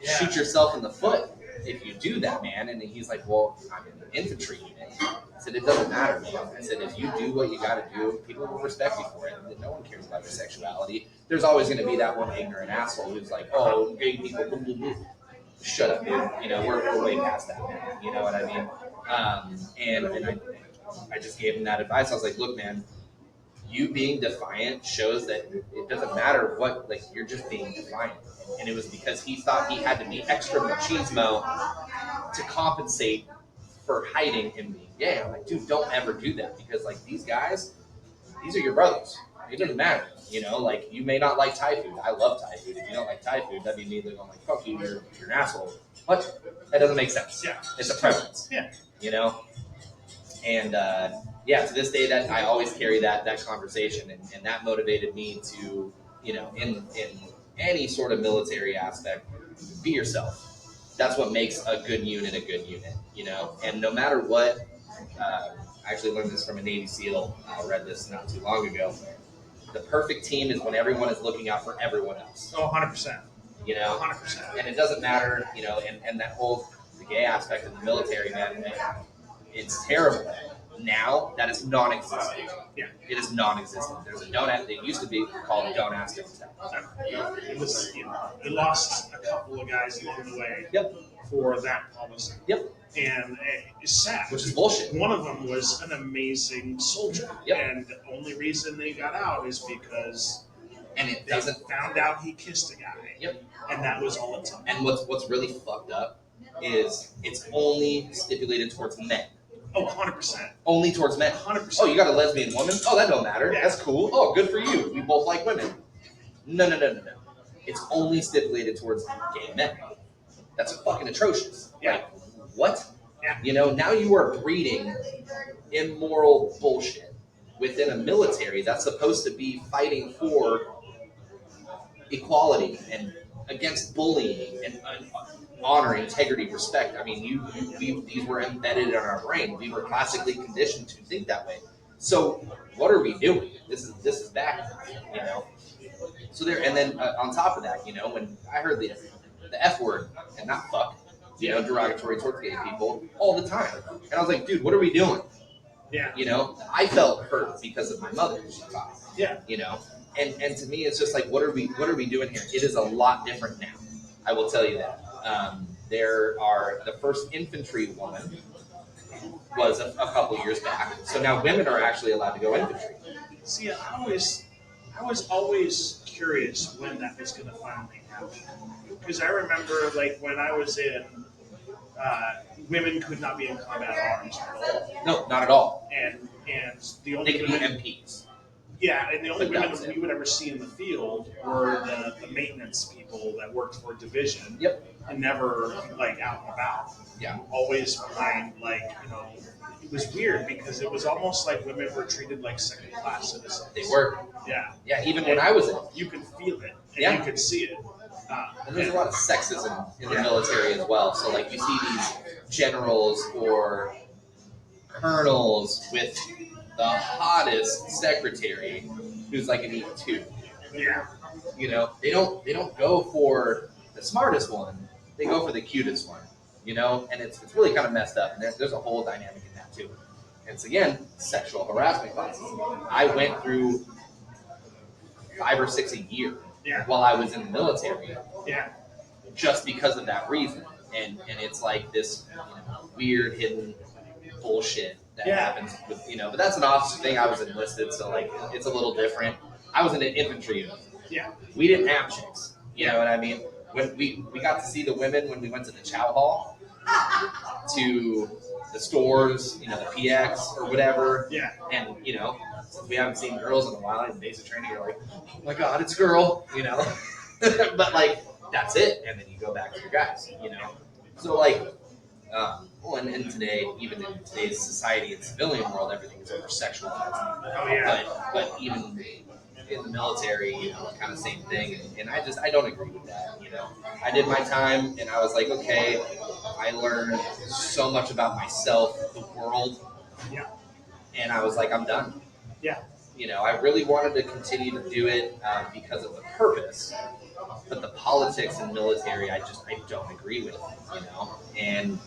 shoot yourself in the foot if you do that, man. And he's like, well, I'm in the infantry unit. I said, it doesn't matter, man. I said, if you do what you got to do, people will respect you for it. No one cares about your sexuality. There's always going to be that one ignorant asshole who's like, oh, gay people, blah, blah, blah. Shut up, dude. We're way past that, man. You know what I mean? And I just gave him that advice. I was like, look, man, you being defiant shows that it doesn't matter what, you're just being defiant. And it was because he thought he had to be extra machismo to compensate for hiding him being gay. I'm like, dude, don't ever do that, because these guys, these are your brothers. It doesn't matter. You may not like Thai food. I love Thai food. If you don't like Thai food, that'd be me going fuck you, you're an asshole. What? That doesn't make sense. Yeah. It's a preference. Yeah. And to this day, that I always carry that conversation, and that motivated me to, in any sort of military aspect, be yourself. That's what makes a good unit a good unit, And no matter what, I actually learned this from a Navy SEAL. I read this not too long ago. The perfect team is when everyone is looking out for everyone else. Oh, 100%. 100%. And it doesn't matter, and that whole the gay aspect of the military, man, it's terrible. Now that is non-existent. Yeah, it is non-existent. There's a it used to be called don't ask, don't tell. It was, we lost a couple of guys along the way. Yep. For that policy. Yep. And it's sad. Which is bullshit. One of them was an amazing soldier. Yep. And the only reason they got out is because they found out he kissed a guy. Yep. And that was all it took. And what's really fucked up is it's only stipulated towards men. Oh, 100%. Only towards men. 100%. Oh, you got a lesbian woman? Oh, that don't matter. Yeah. That's cool. Oh, good for you. We both like women. No. It's only stipulated towards gay men. That's fucking atrocious. Yeah. Like, what? Yeah. You know, now you are breeding immoral bullshit within a military that's supposed to be fighting for equality and against bullying and honor, integrity, respect. I mean, these were embedded in our brain. We were classically conditioned to think that way. So what are we doing? This is bad, you know. So there, and then on top of that, you know, when I heard the F word and not fuck, you know, derogatory towards gay people all the time, and I was like, dude, what are we doing? Yeah. You know, I felt hurt because of my mother. Yeah. You know, and to me, it's just like, what are we doing here? It is a lot different now. I will tell you that. There are the first infantry woman was a couple years back, so now women are actually allowed to go infantry. See, I was always curious when that was going to finally happen, because I remember like when I was in. Women could not be in combat arms at all. No, not at all. And the only They could be women, MPs. yeah, and the only But women that's it. we would ever see in the field were the maintenance people that worked for division. Yep. And never like out and about. Yeah. Always behind, like, you know, it was weird because it was almost like women were treated like second class citizens. They were. Yeah. Yeah, even when I was in. You could feel it and Yeah. you could see it. And there's a lot of sexism in the military as well. So, like, you see these generals or colonels with the hottest secretary who's like an E2. Yeah. You know, they don't go for the smartest one. They go for the cutest one. You know, and it's really kind of messed up. And there's a whole dynamic in that too. And it's, again, sexual harassment classes. I went through 5 or 6 a year. Yeah. While I was in the military, Yeah. just because of that reason, and it's like this, you know, weird hidden bullshit that happens with, you know. But that's an officer thing. I was enlisted, so like it's a little different. I was in an infantry unit. Yeah. We didn't have chicks. You know what I mean? When we got to see the women when we went to the chow hall, to the stores, you know, the PX or whatever. Yeah. And, you know, since we haven't seen girls in a while in basic training, you're like, oh my God, it's a girl, you know. But, like, that's it. And then you go back to your guys, you know. So, like, well, and today, even in today's society and civilian world, everything is over-sexualized. Oh, yeah. But even in the military, you know, kind of same thing. And I don't agree with that, you know. I did my time, and I was like, okay, I learned so much about myself, the world. Yeah. And I was like, I'm done. Yeah. You know, I really wanted to continue to do it because of the purpose, but the politics and military, I don't agree with, you know. And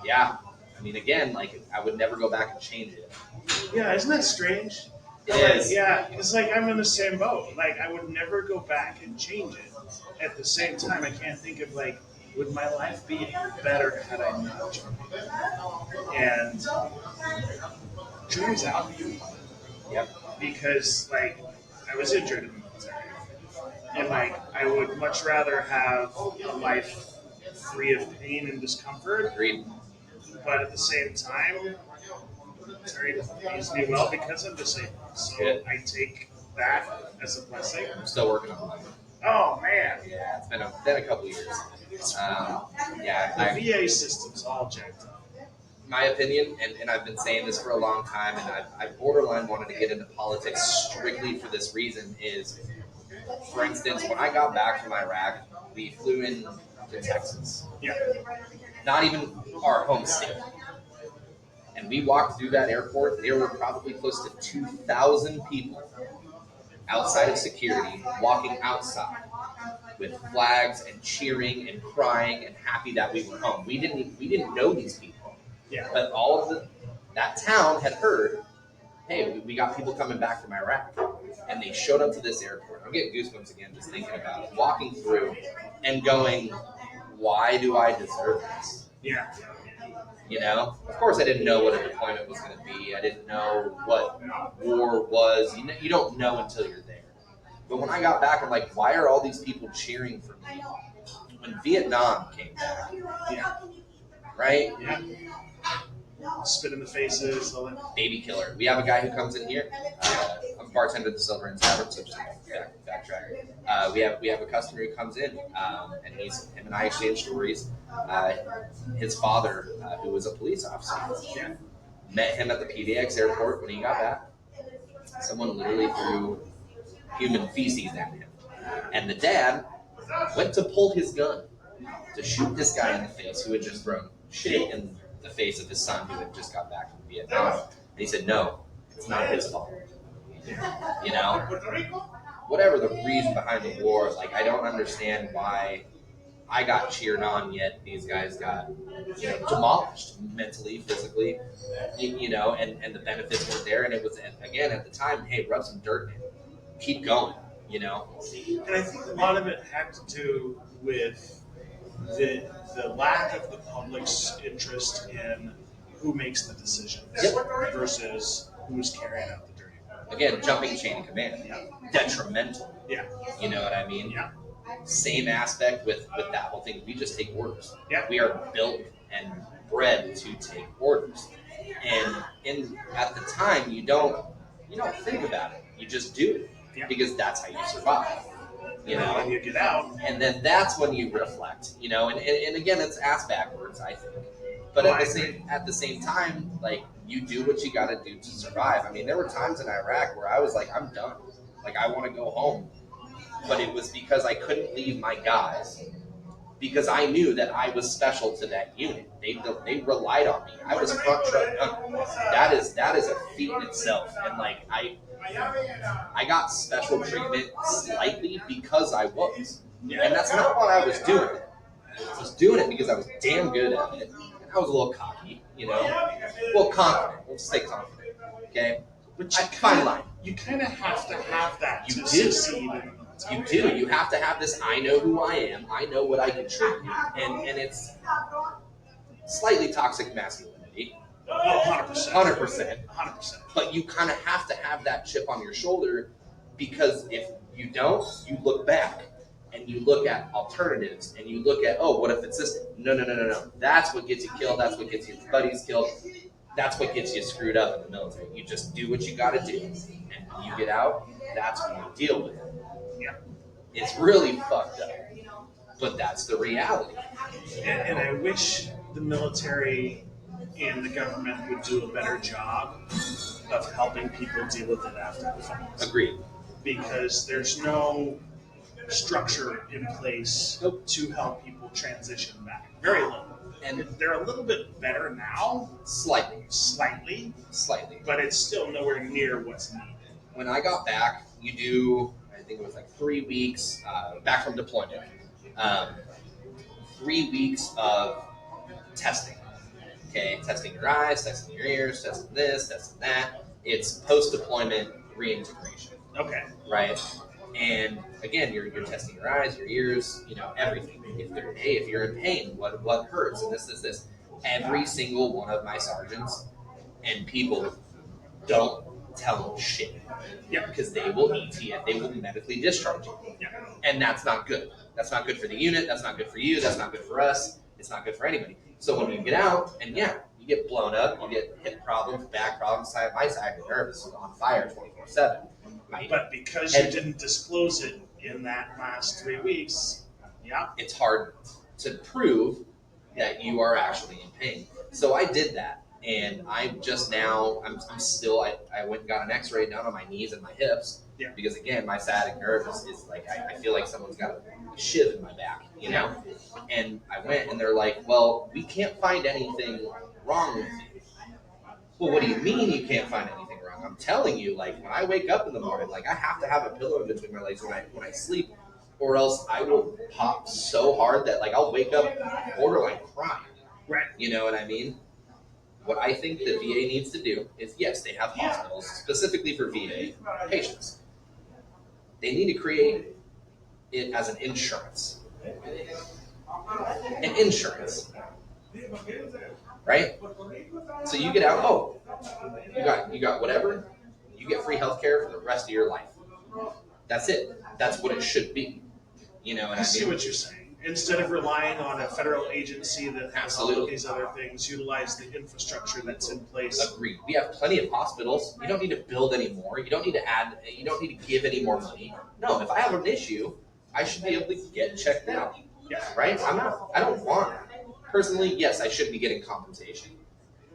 yeah, I mean, again, like, I would never go back and change it. Yeah, isn't that strange? It is. Yeah, it's like I'm in the same boat. Like, I would never go back and change it. At the same time, I can't think of, like, would my life be better had I not joined? And turns out, Yep. because, like, I was injured in the military. And, like, I would much rather have a life free of pain and discomfort. Agreed. But at the same time, the military pays me well because I'm disabled. So Good. I take that as a blessing. I'm still working on that. Oh, man. Yeah, it's been a couple years. Yeah, The VA system's all jacked up. my opinion, and I've been saying this for a long time, and I borderline wanted to get into politics strictly for this reason is, for instance, when I got back from Iraq, we flew in to Texas. Yeah. Not even our home state. And we walked through that airport, there were probably close to 2,000 people outside of security, walking outside with flags and cheering and crying and happy that we were home. We didn't know these people. Yeah. But all of that town had heard, hey, we got people coming back from Iraq. And they showed up to this airport. I'm getting goosebumps again just thinking about it. Walking through and going, why do I deserve this? Yeah. You know? Of course I didn't know what a deployment was going to be. I didn't know what war was. You don't know until you're there. But when I got back, I'm like, why are all these people cheering for me? When Vietnam came back, Yeah. right? Yeah. Spit in the faces. All that. Baby killer. We have a guy who comes in here. I'm a bartender at the Silver and Tavern, so just backtrack. We have a customer who comes in, and him and I exchange stories. His father, who was a police officer, met him at the PDX airport when he got back. Someone literally threw human feces at him, and the dad went to pull his gun to shoot this guy in the face who had just thrown shit in the face of his son who had just got back from Vietnam. And he said, no, it's not his fault. You know? Whatever the reason behind the war, like, I don't understand why I got cheered on, yet these guys got, demolished mentally, physically, and the benefits weren't there. And it was, again, at the time, hey, rub some dirt in it. Keep going, And I think a lot of it had to do with the lack of the public's interest in who makes the decisions versus who's carrying out the dirty work. Again, jumping chain of command. Detrimental. Yeah. You know what I mean? Yeah. Same aspect with that whole thing. We just take orders. Yeah. We are built and bred to take orders. And at the time, you don't think about it. You just do it. Yeah. Because that's how you survive. When you get out. And then that's when you reflect, and again, it's ass backwards, I think. But at the same time, like, you do what you got to do to survive. I mean, there were times in Iraq where I was like, I'm done. Like, I want to go home. But it was because I couldn't leave my guys, because I knew that I was special to that unit. They relied on me. I was front truck gunner. That is a feat in itself. And like, I got special treatment slightly because I was. And that's not what I was doing. I was doing it because I was damn good at it. And I was a little cocky, Well, confident. Let's say confident. Okay? But fine line. You kind of have to have that You to do. succeed. You do. You have to have this, I know who I am. I know what I contribute. And it's slightly toxic masculinity. Oh, 100%. 100%. 100%. But you kind of have to have that chip on your shoulder, because if you don't, you look back and you look at alternatives and you look at, oh, what if it's this? No. That's what gets you killed. That's what gets your buddies killed. That's what gets you screwed up in the military. You just do what you got to do. And when you get out, that's when you deal with it. Yeah. It's really fucked up. But that's the reality. And I wish the military and the government would do a better job of helping people deal with it after the fact. Agreed. Because there's no structure in place to help people transition back. Very little. And they're a little bit better now. Slightly. But it's still nowhere near what's needed. When I got back, you do, I think it was like 3 weeks back from deployment. 3 weeks of testing. Okay, testing your eyes, testing your ears, testing this, testing that. It's post-deployment reintegration. Okay. Right? And again, you're testing your eyes, your ears, everything. If you're in pain, what hurts, and this. Every single one of my sergeants and people don't tell them shit. Yeah. Because they will ETA, they will medically discharge you. Yeah. And that's not good. That's not good for the unit, that's not good for you, that's not good for us, it's not good for anybody. So when you get out, and you get blown up, you get hip problems, back problems, my sciatic nerve is on fire 24/7. But because you didn't disclose it in that last 3 weeks, it's hard to prove that you are actually in pain. So I did that, and I'm just now, I'm still, I went and got an x-ray down on my knees and my hips, because again, my sciatic nerve is like, I feel like someone's got a shiv in my back, And I went, and they're like, well, we can't find anything wrong with you. Well, what do you mean you can't find anything wrong? I'm telling you, like, when I wake up in the morning, like, I have to have a pillow in between my legs when I sleep, or else I will pop so hard that, like, I'll wake up borderline crying. Right. You know what I mean? What I think the VA needs to do is, yes, they have hospitals specifically for VA patients. They need to create it as an insurance. An insurance. Right? So you get out, oh, you got whatever, you get free healthcare for the rest of your life. That's it. That's what it should be. You know what I mean? I see what you're saying. instead of relying on a federal agency that has all of Absolutely. these other things, utilize the infrastructure that's in place. Agreed. We have plenty of hospitals. You don't need to build any more. You don't need to add. You don't need to give any more money. No, if I have an issue, I should be able to get checked out. Yeah. Right? I don't want. Personally, yes, I should be getting compensation.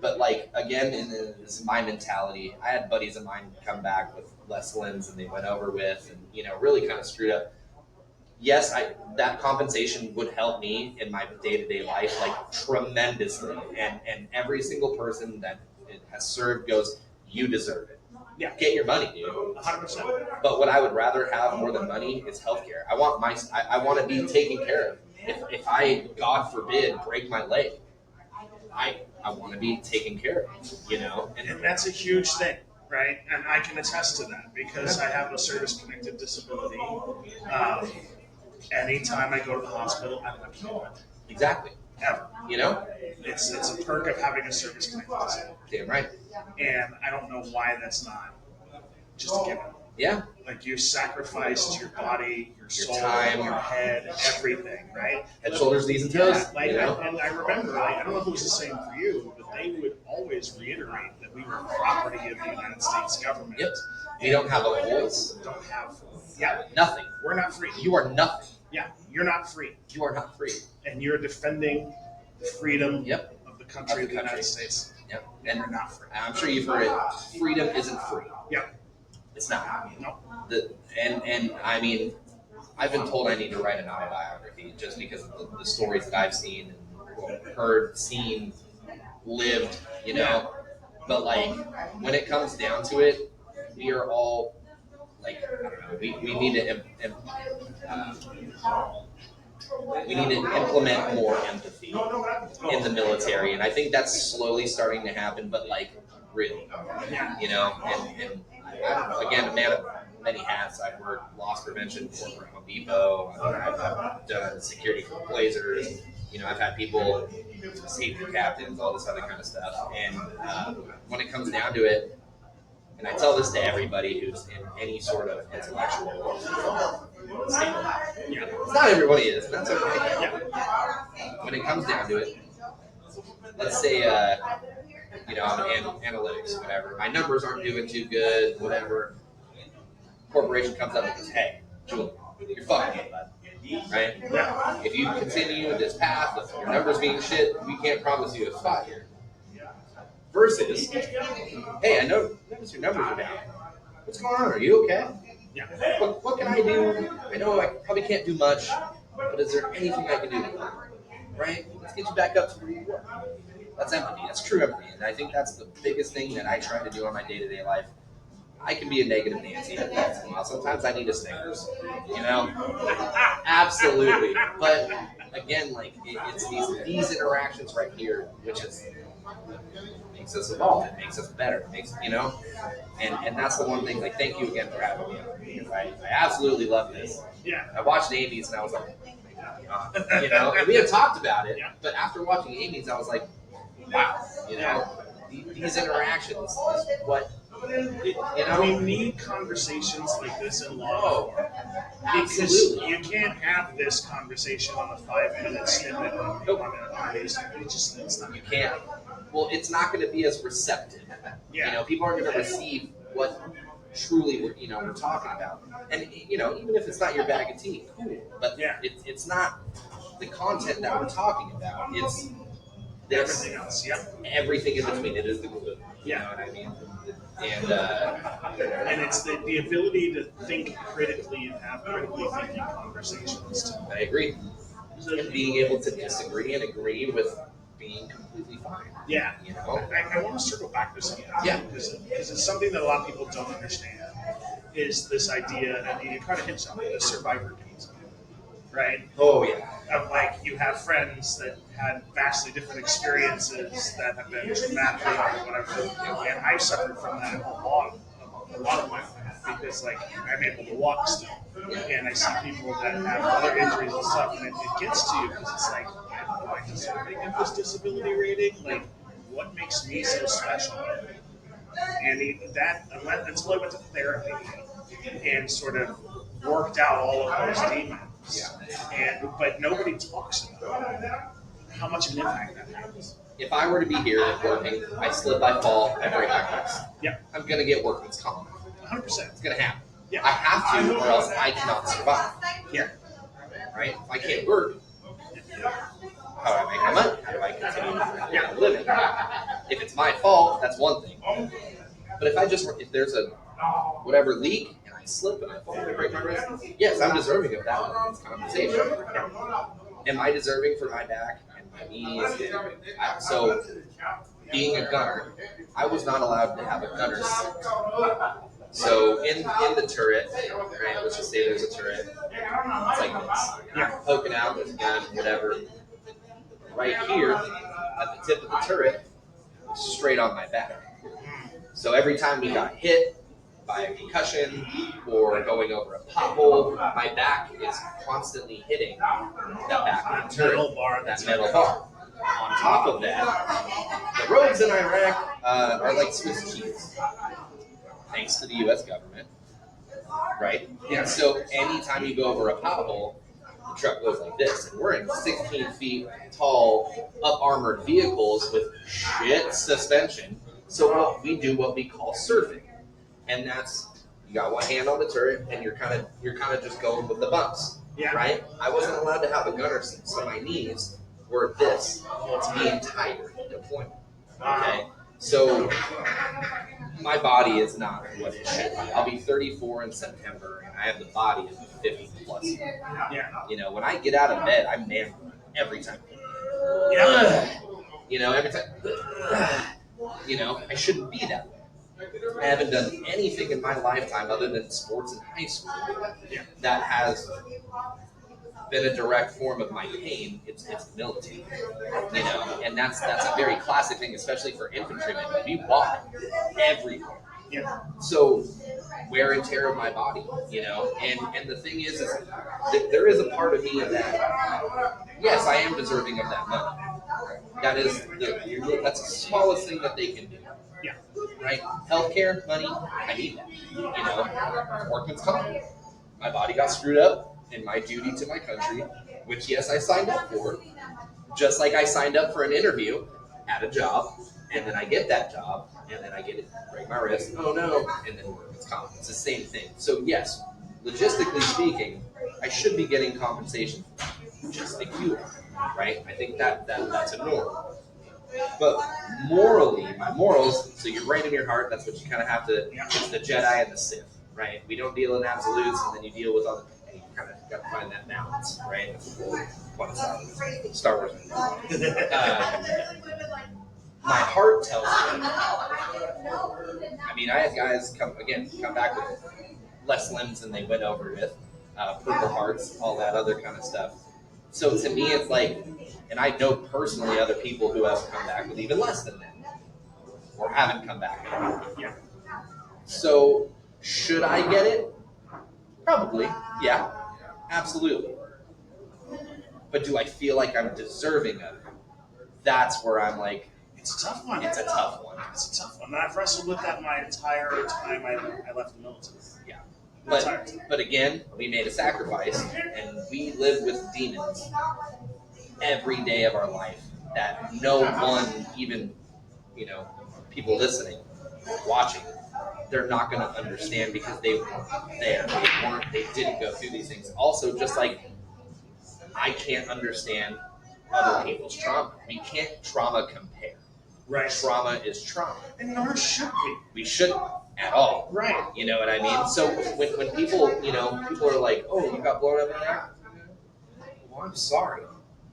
But like again, this is my mentality. I had buddies of mine come back with less limbs than they went over with, and really kind of screwed up. Yes, that compensation would help me in my day-to-day life like tremendously, and every single person that it has served goes, you deserve it. Yeah. Get your money, dude. 100%. But what I would rather have more than money is healthcare. I want to be taken care of. If I, God forbid, break my leg, I want to be taken care of, And that's a huge thing, right? And I can attest to that because I have a service-connected disability. Anytime I go to the hospital, I don't have to pay rent. Exactly. Ever. It's It's a perk of having a service-connected disability. damn right. And I don't know why that's not just a given. Yeah. Like you sacrificed your body, your soul, time, your head, everything, right? Head, shoulders, knees, and toes. Yeah, and I remember, I don't know if it was the same for you, but they would always reiterate that we were property of the United States government. Yep. You don't have a voice. Don't have, yeah, Nothing. we're not free. You are nothing. Yeah, you're not free, You are not free. and you're defending the freedom Yep. of the country of the United States. Yep. And you're not free. I'm sure you've heard it. Freedom isn't free. Yep. It's not. No. And I mean, I've been told I need to write an autobiography just because of the stories that I've seen and heard, seen, lived, But like, when it comes down to it, we are all like, I don't know, we need to implement more empathy in the military, and I think that's slowly starting to happen. But like, really, and I don't know. Again, a man of many hats. I've worked loss prevention, corporate Home Depot. I've done security for Blazers. I've had people, safety captains, all this other kind of stuff. And when it comes down to it, and I tell this to everybody who's in any sort of intellectual state. Not everybody is, and that's okay. When it comes down to it, let's say, I'm in analytics, whatever. My numbers aren't doing too good, whatever. Corporation comes up and goes, hey, Julian, you're fucking it, bud. Right? Yeah. If you continue this path of your numbers being shit, we can't promise you a spot here. Versus, hey, I notice your numbers are down. What's going on? Are you okay? Yeah. What can I do? I know I probably can't do much, but is there anything I can do to help? Right? Let's get you back up to where you were. That's empathy. That's true empathy. And I think that's the biggest thing that I try to do in my day-to-day life. I can be a negative Nancy every once in a while. Sometimes I need a Snickers, Absolutely. But again, like it's these interactions right here, which is makes us evolve. It makes us better. It makes and that's the one thing. Like, thank you again for having me on, because I absolutely love this. Yeah. I watched Amy's and I was like, and we had talked about it, but after watching Amy's, I was like, wow, these interactions is what. We need conversations like this in law. Because Absolutely. you can't have this conversation on a 5-minute snippet on Facebook. It's not. You can't. Well, it's not going to be as receptive. Yeah. People aren't going to receive what truly we're talking about. And even if it's not your bag of tea, cool. But it's not the content that we're talking about. It's everything else. Yep. Everything in between. It is the glue. You Yeah. know what I mean? And it's the ability to think critically and have critically thinking conversations. I agree. And being able to disagree and agree with being completely fine. Yeah. I want to circle back to something. Yeah. Because it's something that a lot of people don't understand, is this idea, and you kind of hit something, the survivor guilt, right? Oh, yeah. Of like, you have friends that had vastly different experiences that have been traumatic or whatever, and I've suffered from that a lot of my life, because like I'm able to walk still, and I see people that have other injuries and stuff, and it gets to you because it's like, am I deserving of this disability rating? Like, what makes me so special? And until I went to therapy and sort of worked out all of those demons, lives. But nobody talks about how much of an impact that has. If I were to be here and working, I slip, I fall, I break my wrist. Yeah. I'm gonna get workman's comp. 100%. It's gonna happen. Yeah. I have to, or else I cannot survive. Yeah. Right? If I can't work, how do I make my money? How do I continue living? If it's my fault, that's one thing. But if there's a whatever leak and I slip and I fall and I break my wrist, yes, I'm deserving of that compensation. Am I deserving for my back and my knees? So, being a gunner, I was not allowed to have a gunner seat. So in the turret, right? Let's just say there's a turret. It's like this. I'm poking out with a gun, whatever. Right here, at the tip of the turret, straight on my back. So every time we got hit by a concussion or going over a pothole, my back is constantly hitting that back of the turret, that metal bar. On top of that, the roads in Iraq are like Swiss cheese, thanks to the U.S. government, right? And so anytime you go over a pothole, the truck goes like this, and we're in 16 feet tall, up-armored vehicles with shit suspension. So we do what we call surfing, and that's you got one hand on the turret, and you're kind of just going with the bumps, right? I wasn't allowed to have a gunner seat, so my knees were this the entire deployment. Okay, so my body is not what it should be. I'll be 34 in September, and I have the body of a 50 plus. You know, when I get out of bed, I'm man every time. Every time. I shouldn't be that way. I haven't done anything in my lifetime other than sports in high school that has been a direct form of my pain. It's military, and that's a very classic thing, especially for infantrymen. We walk everywhere, so wear and tear of my body, and the thing is that there is a part of me that, yes, I am deserving of that money. That's the smallest thing that they can do. Right? Healthcare, money, I need that. Workman's comp. My body got screwed up in my duty to my country, which, yes, I signed up for. Just like I signed up for an interview at a job, and then I get that job, and then I get it, break my wrist, oh no, and then workman's comp. It's the same thing. So, yes, logistically speaking, I should be getting compensation just like you are, right? I think that's a norm. But morally, my morals, so your brain and your heart, that's what you kind of have to, it's the Jedi and the Sith, right? We don't deal in absolutes, and then you deal with other, and you kind of got to find that balance, right? That's the whole point of Star Wars. My heart tells me, I had guys come back with less limbs than they went over with, purple hearts, all that other kind of stuff. So to me, it's like, and I know personally other people who have come back with even less than that, or haven't come back at all. So should I get it? Probably, yeah, absolutely. But do I feel like I'm deserving of it? That's where I'm like, it's a tough one. It's a tough one. It's a tough one. I've wrestled with that my entire time I left the military. Yeah. But again, we made a sacrifice, and we live with demons every day of our life that no one, even, people listening, watching, they're not going to understand because they weren't there. They didn't go through these things. Also, just like I can't understand other people's trauma. We can't trauma compare. Right. Trauma is trauma. And nor should we. We shouldn't at all. Right. You know what I mean? So when people, people are like, oh, you got blown up in that? Well, I'm sorry.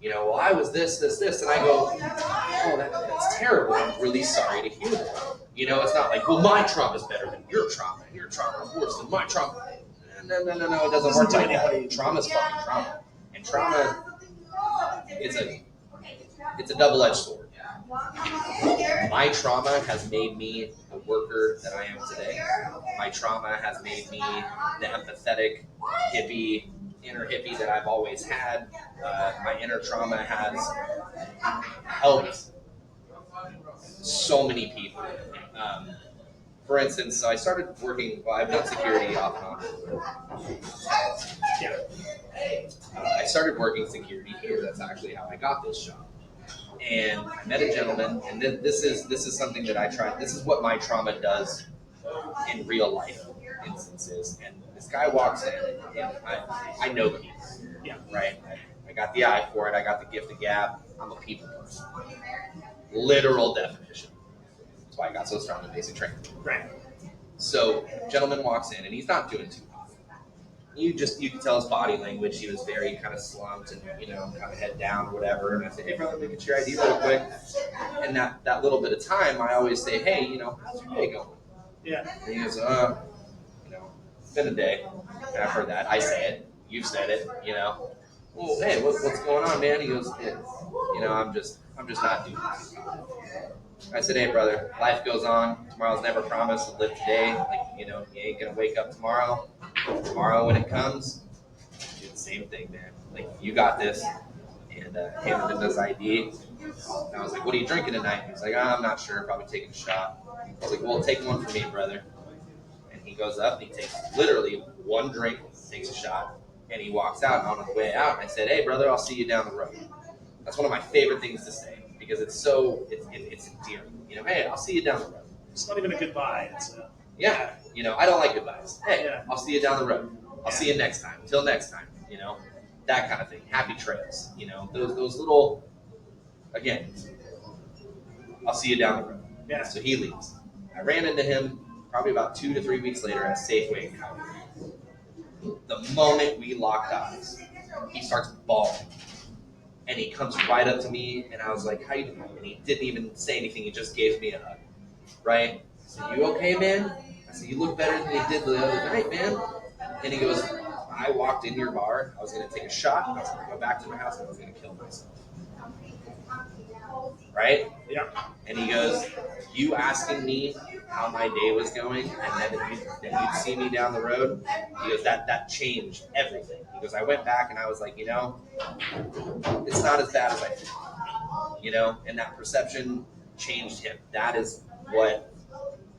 Well, I was this, and I go, oh, that's terrible. I'm really sorry to hear that. It's not like, well, my trauma is better than your trauma, and your trauma is worse than my trauma. No, it doesn't work like that. Trauma's fucking trauma. And trauma is a double-edged sword. My trauma has made me the worker that I am today. My trauma has made me the empathetic inner hippie that I've always had. My inner trauma has helped so many people. for instance, so I started working. Well, I've done security off and on. Yeah. I started working security here. That's actually how I got this job. And I met a gentleman, and this is something that I tried. This is what my trauma does in real life instances. And this guy walks in, and I know people, Yeah. right? I got the eye for it. I got the gift of gab. I'm a people person. Literal definition. That's why I got so strong in basic training. Right. So, gentleman walks in, and he's not doing too hot. You can tell his body language. He was very kind of slumped and, kind of head down or whatever. And I said, hey, brother, let me get your ID real quick. And that little bit of time, I always say, hey, how's your day going? Yeah. And he goes, it's been a day. And I've heard that. I say it. You've said it, Well, hey, what's going on, man? He goes, I'm just not doing this. I said, hey, brother, life goes on. Tomorrow's never promised. To live today. You ain't going to wake up tomorrow. Tomorrow when it comes, do the same thing, man. You got this. And handed him his ID. And I was like, what are you drinking tonight? He was like, I'm not sure. Probably taking a shot. I was like, well, take one for me, brother. And he goes up and he takes literally one drink, takes a shot, and he walks out. And on his way out, I said, hey, brother, I'll see you down the road. That's one of my favorite things to say because it's endearing. Hey, I'll see you down the road. It's not even a goodbye. It's yeah. I don't like goodbyes. Hey, yeah. I'll see you down the road. I'll see you next time. Until next time, that kind of thing. Happy trails, those little, again, I'll see you down the road. Yeah. So he leaves. I ran into him probably about 2 to 3 weeks later at Safeway in Calgary. The moment we locked eyes, he starts bawling. And he comes right up to me, and I was like, how you doing? And he didn't even say anything. He just gave me a hug, right? I said, you okay, man? I said, you look better than you did the other night, man. And he goes, I walked in your bar. I was going to take a shot. I was going to go back to my house, and I was going to kill myself. Right? Yeah. And he goes, you asking me how my day was going, and then you'd see me down the road? He goes, that changed everything. He goes, I went back, and I was like, it's not as bad as I think. And that perception changed him. That is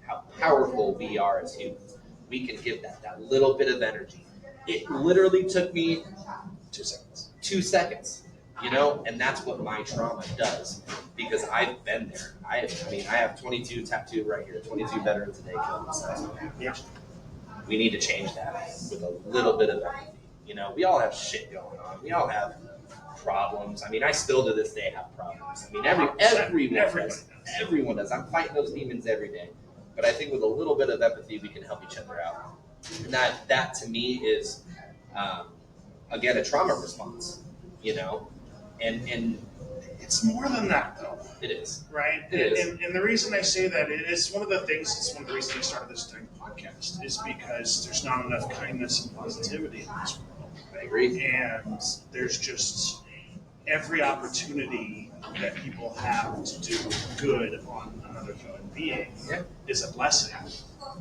how powerful we are as humans. We can give that little bit of energy. It literally took me 2 seconds. 2 seconds, and that's what my trauma does because I've been there. I have 22 tattooed right here, 22 veterans a day killed themselves. Yeah. We need to change that with a little bit of empathy. We all have shit going on. We all have problems. I still to this day have problems. Everyone does. I'm fighting those demons every day. But I think with a little bit of empathy, we can help each other out. And that to me is, again, a trauma response, and it's more than that, though. it is. Right? It is. And the reason I say that, it's one of the reasons I started this podcast, is because there's not enough kindness and positivity in this world. I agree. And there's just every opportunity that people have to do good on another human being is a blessing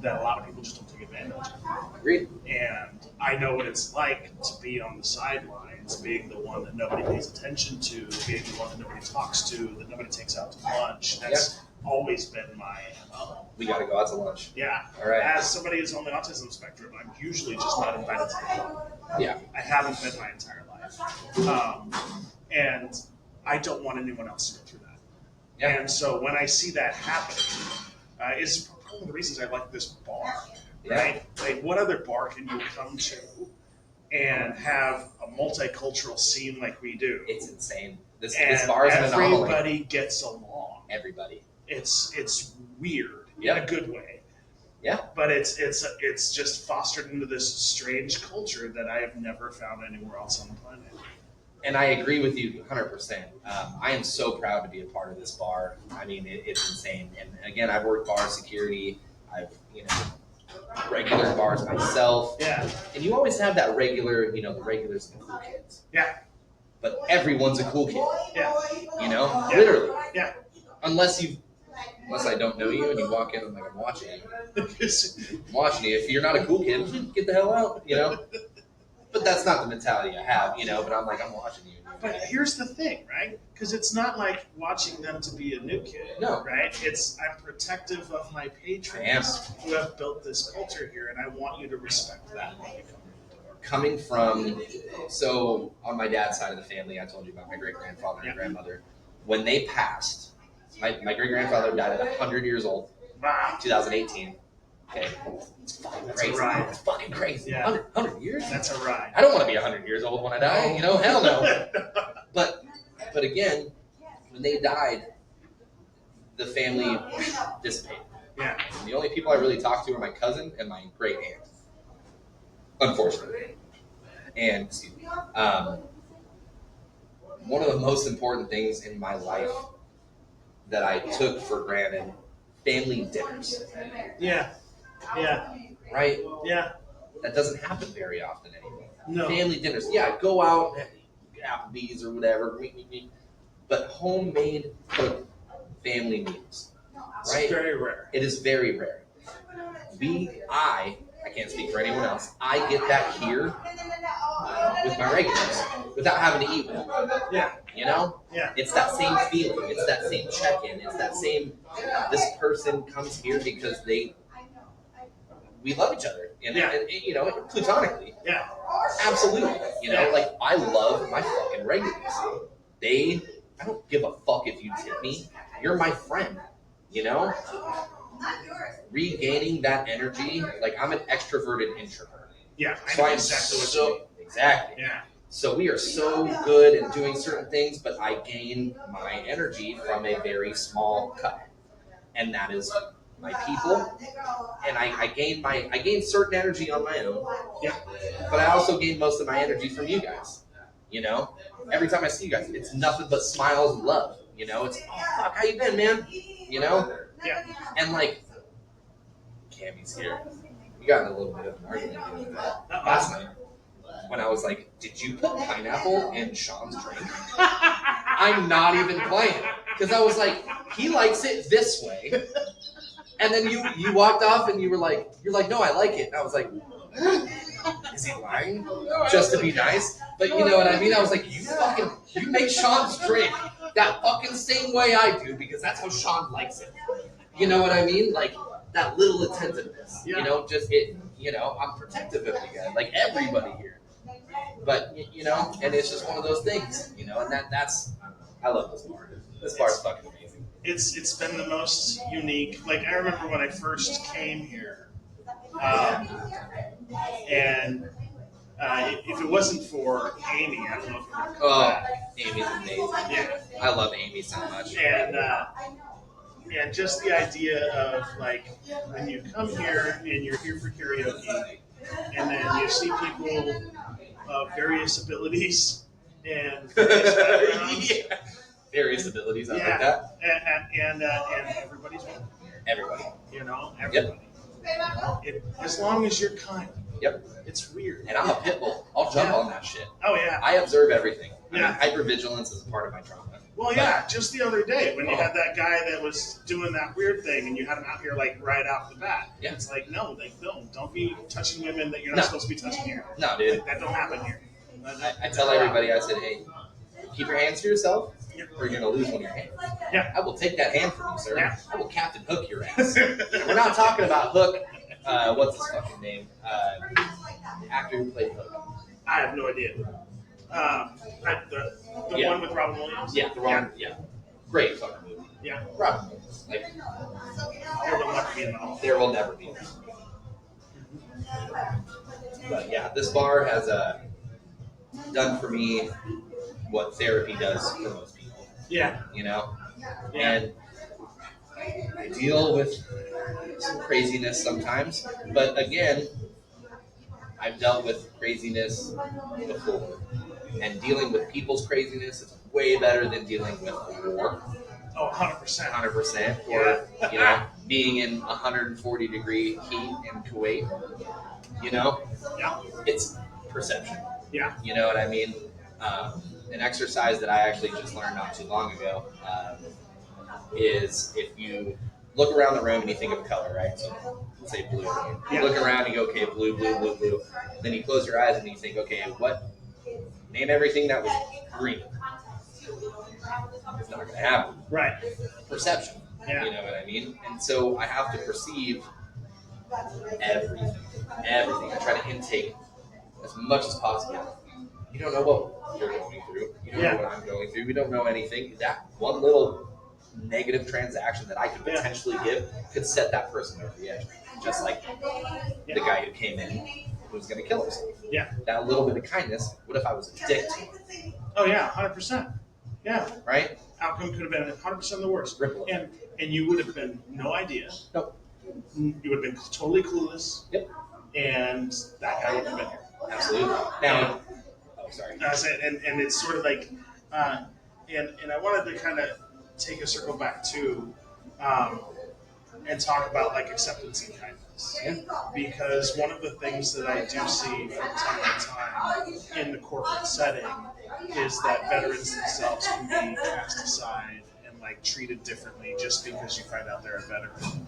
that a lot of people just don't take advantage of. Agreed. And I know what it's like to be on the sidelines, being the one that nobody pays attention to, being the one that nobody talks to, that nobody takes out to lunch. That's always been my MO. We got to go out to lunch. Yeah. All right. As somebody who's on the autism spectrum, I'm usually just not invited to the club. Yeah. I haven't been my entire life. And I don't want anyone else to go through that. Yeah. And so when I see that happening, is one of the reasons I like this bar, right? Like, what other bar can you come to and have a multicultural scene like we do? It's insane. This And bar is an anomaly. everybody gets along. Everybody. It's weird Yep. in a good way. Yeah. But it's just fostered into this strange culture that I have never found anywhere else on the planet. And I agree with you 100%. I am so proud to be a part of this bar. It's insane. And again, I've worked bar security. I've, regular bars myself. Yeah. And you always have that regular, the regulars and the cool kids. Yeah. But everyone's a cool kid. Yeah. Yeah. Literally. Yeah. Unless I don't know you and you walk in and I'm watching you. I'm watching you. If you're not a cool kid, get the hell out, But that's not the mentality I have, you know. But I'm like, I'm watching you. But here's the thing, right? Because it's not like watching them to be a new kid, No. right? It's I'm protective of my patrons who have built this culture here, and I want you to respect that. Coming from, so on my dad's side of the family, I told you about my great-grandfather and grandmother. When they passed, my great-grandfather died at 100 years old, Wow. 2018. Okay, it's fucking That's crazy. a ride. It's fucking crazy. Yeah. 100 years? That's a ride. I don't want to be 100 years old when I die, you know? Hell no. But again, when they died, the family dissipated. Yeah. And the only people I really talked to are my cousin and my great aunt. Unfortunately. And excuse me. One of the most important things in my life that I took for granted, family dinners. Yeah. Yeah. Right? Yeah. That doesn't happen very often anymore. No. Family dinners. Yeah, go out and Applebee's or whatever. But homemade cooked family meals. Right? It's very rare. It is very rare. I can't speak for anyone else. I get that here with my regulars without having to eat with them. Yeah. You know? Yeah. It's that same feeling. It's that same check-in. It's that same, this person comes here because we love each other. And, and you know, platonically. Yeah. Absolutely. You know, like, I love my fucking regulars. I don't give a fuck if you tip me. You're my friend. You know? Regaining that energy, like, I'm an extroverted introvert. Yeah. So I'm exactly what you so mean. exactly. Yeah. So we are so good at doing certain things, but I gain my energy from a very small cut, and that is my people. And I gain certain energy on my own. Yeah. But I also gain most of my energy from you guys. You know, every time I see you guys, it's nothing but smiles and love. You know, it's oh fuck, how you been, man? You know. Yeah. And like, Cammy's here. We got in a little bit of an argument last night when I was like, "Did you put pineapple in Shawn's drink?" I'm not even playing because I was like, "He likes it this way," and then you walked off and you're like, "No, I like it." And I was like, "Is he lying just to be nice?" But you know what I mean? I was like, you make Shawn's drink that fucking same way I do because that's how Shawn likes it. You know what I mean? Like that little attentiveness. Yeah. You know, just it. You know, I'm protective of you guys, like everybody here. But you know, and it's just one of those things. You know, and that's I love this bar. This bar is fucking amazing. It's been the most unique. Like I remember when I first came here, and if it wasn't for Amy, I don't know if it would come back. Amy's amazing. Yeah. I love Amy so much. And just the idea of like when you come here and you're here for karaoke, and then you see people of various abilities and various backgrounds. Various abilities, I like that. And everybody's welcome. Everybody. You know, everybody. As long as you're kind. Yep. It's weird. And I'm a pit bull. I'll jump on that shit. Oh yeah. I observe everything. Yeah. Hypervigilance is a part of my trauma. Well, yeah, just the other day when you had that guy that was doing that weird thing and you had him out here like right off the bat. Yeah. It's like, no, like, don't be touching women that you're not supposed to be touching here. No, dude. That don't happen here. I tell everybody, I said, hey, keep your hands to yourself or you're going to lose one of your hands. Yeah. I will take that hand from you, sir. Yeah. I will Captain Hook your ass. We're not talking about Hook. What's his fucking name? The actor who played Hook. I have no idea. The one with Robin Williams? Yeah, the wrong. Yeah. Great fucking movie. Yeah. Robin Williams. Like, There will never be enough. there will never be. But yeah, this bar has done for me what therapy does for most people. Yeah. You know? Yeah. And I deal with some craziness sometimes, but again, I've dealt with craziness before. And dealing with people's craziness is way better than dealing with war. Oh, 100%. 100%. Or, you know, being in 140 degree heat in Kuwait. You know? Yeah. It's perception. Yeah. You know what I mean? An exercise that I actually just learned not too long ago is if you look around the room and you think of a color, right? So let's say blue. You look around and you go, okay, blue, blue, blue, blue. Then you close your eyes and you think, okay, name everything that was green. It's not going to happen. Right. Perception. Yeah. You know what I mean? And so I have to perceive everything. Everything. I try to intake as much as possible. You don't know what you're going through. You don't know what I'm going through. We don't know anything. That one little negative transaction that I could potentially give could set that person over the edge. Just like the guy who came in who was going to kill himself. Yeah. That little bit of kindness, what if I was a dick to him? Oh, yeah, 100%. Yeah. Right? Outcome could have been 100% the worst. Ripple. And you would have been no idea. Nope. You would have been totally clueless. Yep. And that guy would have been here. Absolutely. Now, sorry. And it's sort of like, and I wanted to kind of take a circle back to, and talk about like acceptance and kindness. Yeah. Because one of the things that I do see from time to time in the corporate setting is that veterans themselves can be cast aside and like treated differently just because you find out they're a veteran.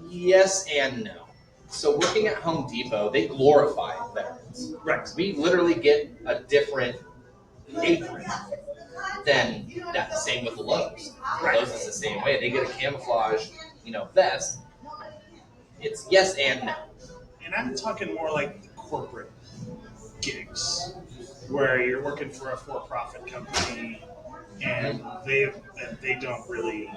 Yes and no. So working at Home Depot, they glorify veterans. Right. We literally get a different apron than that. Same with the Lowe's. Right. Lowe's is the same way. They get a camouflage, vest. It's yes and no. And I'm talking more like corporate gigs, where you're working for a for-profit company and they don't really.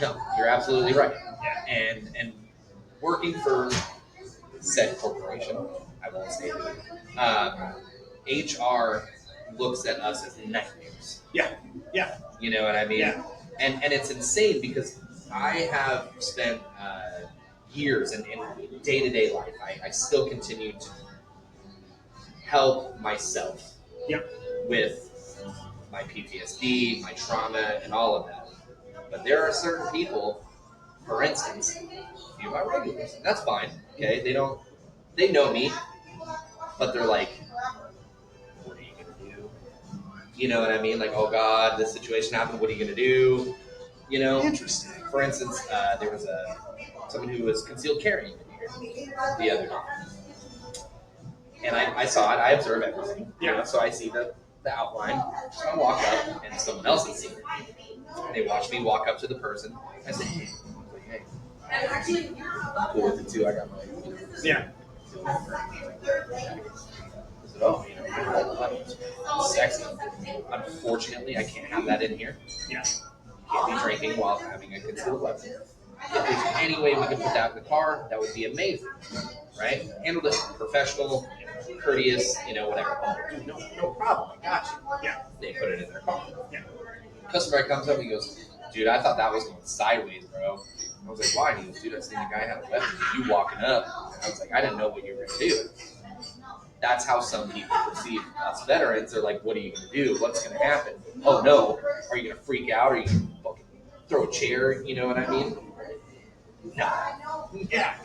No, you're absolutely right. Yeah. And working for said corporation, I won't say who, HR looks at us as nightmares. Yeah. Yeah. You know what I mean? Yeah. And it's insane because I have spent years in day-to-day life. I still continue to help myself with my PTSD, my trauma, and all of that. But there are certain people, for instance, a few of my regulars, and that's fine. Okay, they know me, but they're like, what are you gonna do? You know what I mean? Like, oh God, this situation happened. What are you gonna do? Interesting. For instance, there was someone who was concealed carrying here the other day, and I saw it. I observe everything. So I see the outline. So I walk up, and someone else has seen it. And they watch me walk up to the person. I say, hey. I'm cool with it too. I got my. Yeah. I said, oh, sexy. Unfortunately, I can't have that in here. Yeah. Can't be drinking while having a concealed weapon. If there's any way we could put that in the car, that would be amazing, right? Handled it professional, courteous, whatever. Oh, dude, no problem. I got you. Yeah. They put it in their car. Yeah. Customer comes up and he goes, dude, I thought that was going sideways, bro. I was like, why? And he goes, dude, I seen the guy had a weapon. You walking up. And I was like, I didn't know what you were going to do. That's how some people perceive us veterans. They're like, what are you going to do? What's going to happen? Oh, no. Are you going to freak out? Are you going to fucking throw a chair? You know what I mean? No. Yeah.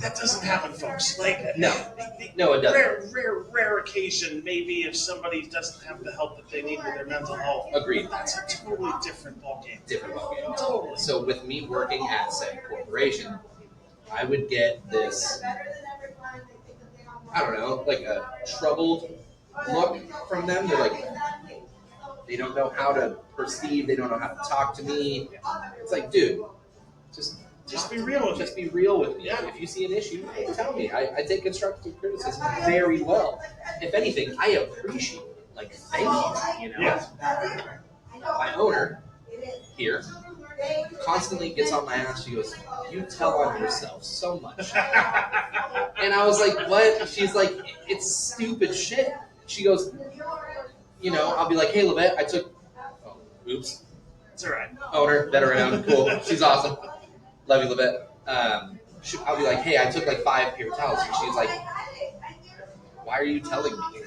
That doesn't happen, folks. Like no, it doesn't. Rare occasion, maybe if somebody doesn't have the help that they need with their mental health. Agreed. That's a totally different ballgame. Different ballgame. Totally. So with me working at said corporation, I would get this, I don't know, like a troubled look from them. They're like, they don't know how to perceive. They don't know how to talk to me. It's like, dude, just be real with me. Just be real with me. Yeah. If you see an issue, tell me. I take constructive criticism very well. If anything, I appreciate it. Like, thank you. Yeah. My owner here constantly gets on my ass. She goes, you tell on yourself so much. And I was like, what? She's like, it's stupid shit. She goes, I'll be like, hey, Levette, oops. It's all right. Owner, veteran, cool. She's awesome. Love you, Levette. I'll be like, hey, I took like 5 paper towels. And she's like, why are you telling me?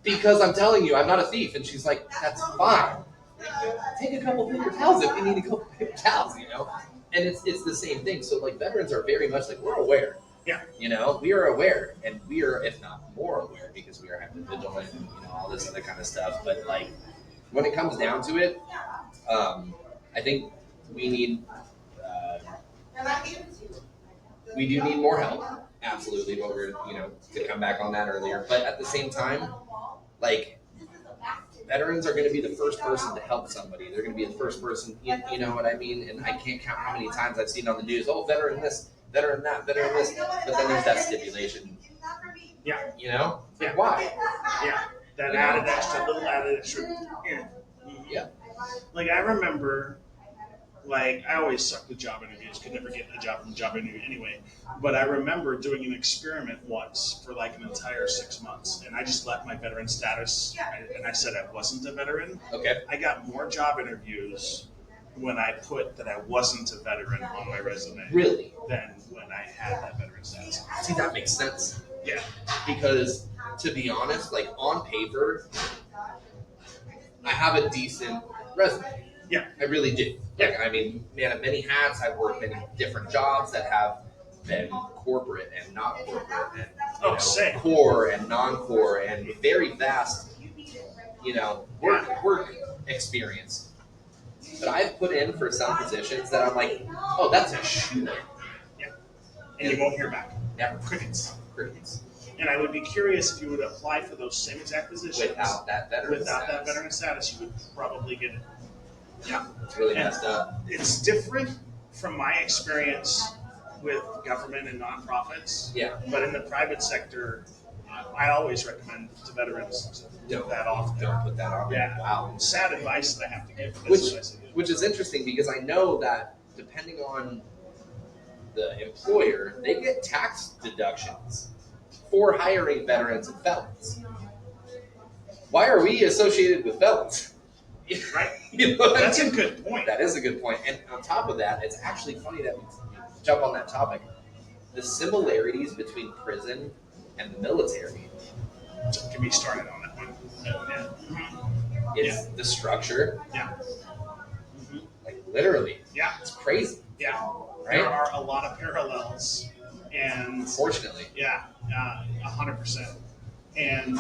Because I'm telling you, I'm not a thief. And she's like, that's fine. Take a couple paper towels if you need a couple paper towels, And it's the same thing. So like veterans are very much like, we're aware. Yeah. We are aware, and we are, if not more aware, because we are hyper vigilant and all this other kind of stuff. But like when it comes down to it, I think we need, we do need more help. Absolutely, but we're, to come back on that earlier. But at the same time, like, veterans are going to be the first person to help somebody. They're going to be the first person, you know what I mean? And I can't count how many times I've seen on the news, oh, veteran this, veteran that, veteran this. But then there's that stipulation. Yeah. Yeah. Why? Yeah. That little added extra. Yeah. Yeah. Like, I remember, like, I always sucked at job interviews, could never get a job from a job interview anyway. But I remember doing an experiment once for like an entire 6 months, and I just left my veteran status, and I said I wasn't a veteran. Okay. I got more job interviews when I put that I wasn't a veteran on my resume. Really? Than when I had that veteran status. See, that makes sense. Yeah. Because, to be honest, like, on paper, I have a decent resume. Yeah. I really do. Like, I mean, man, of many hats. I've worked many different jobs that have been corporate and not corporate, and core and non-core, and very vast, work experience. But I've put in for some positions that I'm like, oh, that's a shoe. Yeah. And you won't hear back. Never. Crickets. Crickets. And I would be curious if you would apply for those same exact positions without that veteran status, you would probably get it. Yeah, it's really messed up. It's different from my experience with government and nonprofits. Yeah. But in the private sector, I always recommend to veterans to put that off. Don't put that on. Yeah. Wow. Sad advice that I have to give. Which is interesting because I know that depending on the employer, they get tax deductions for hiring veterans and felons. Why are we associated with felons? Right. That's a good point. That is a good point. And on top of that, it's actually funny that we jump on that topic. The similarities between prison and the military. Can be started on that one. Yeah. It's the structure. Yeah. Like, literally. Yeah. It's crazy. Yeah. Right? There are a lot of parallels. And fortunately. Yeah. 100%. And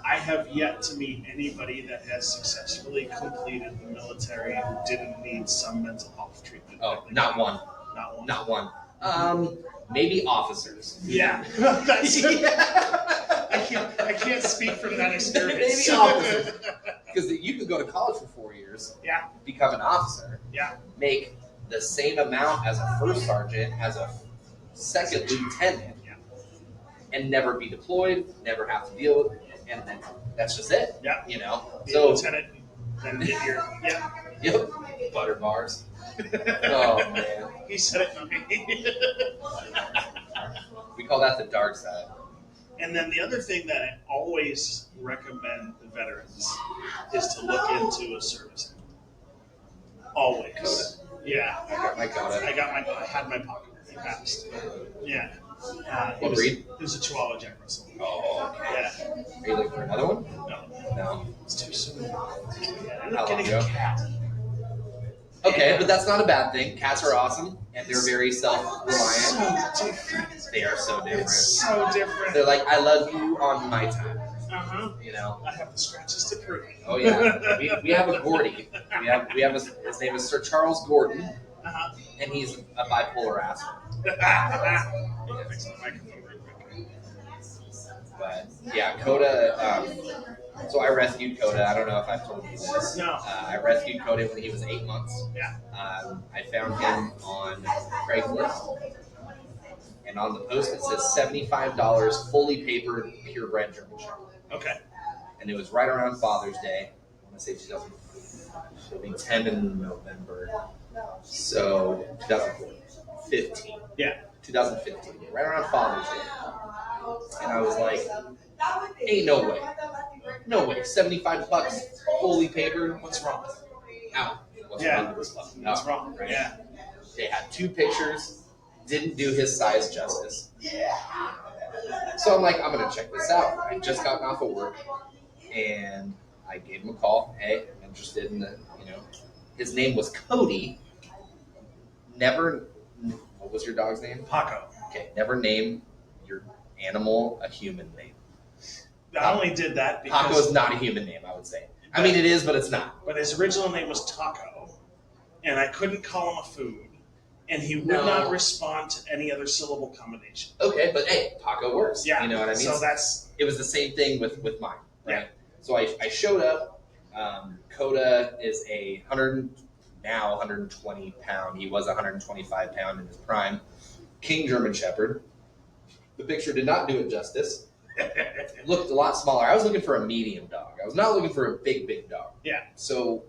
I have yet to meet anybody that has successfully completed the military who didn't need some mental health treatment. Oh, not one. Not one. Maybe officers. Yeah. I can't speak from that experience. Maybe officers. Because you could go to college for 4 years. Yeah. Become an officer. Yeah. Make the same amount as a first sergeant, as a second lieutenant. Yeah. And never be deployed, never have to deal with it. And then that's just it. Yeah. Be a lieutenant, then get your Yep. Butter bars. Oh man. He said it, not me. We call that the dark side. And then the other thing that I always recommend the veterans is to look into a service. Always. Coda. Yeah. I got my coda. I had my pocket. It passed. Yeah. What breed? It was a Chihuahua Jack Russell. Oh, okay. Yeah. Are you looking for another one? No. It's too soon. I ended How up long getting ago? a cat. Okay, but that's not a bad thing. Cats are awesome, and they're very So self-reliant. different. They are so different. It's so different. They're like, I love you on my time. I have the scratches to prove it. Oh yeah. We have a Gordy. We have his name is Sir Charles Gordon, and he's a bipolar asshole. Fix the microphone real quick. But yeah, Coda. So I rescued Coda. I don't know if I've told you this. No. I rescued Coda when he was 8 months. Yeah. I found him on Craigslist, and on the post it says $75, fully papered, purebred German Shepherd. Okay. And it was right around Father's Day. I want to say 2010 in November. So 2015. Yeah. 2015. Right around Father's Day. And I was like, ain't no way. No way. $75, fully papered. What's wrong? Out. What's Yeah. wrong with this fucking What's dog? wrong? Right? Yeah. They had 2 pictures. Didn't do his size justice. So I'm like, I'm going to check this out. I just gotten off of work. And I gave him a call. Hey, I'm interested in the, his name was Cody. Never, what was your dog's name? Paco. Okay, never name your animal a human name. I only did that because Paco is not a human name, I would say. I mean, it is, but it's not. But his original name was Taco. and I couldn't call him a food, and he would not respond to any other syllable combination. Okay, but hey, taco works. Yeah. You know what I mean? So it was the same thing with mine, right? Yeah. So I showed up. Coda is a 120 pound. He was 125 pound in his prime. King German Shepherd. The picture did not do it justice. Looked a lot smaller. I was looking for a medium dog. I was not looking for a big dog. Yeah. So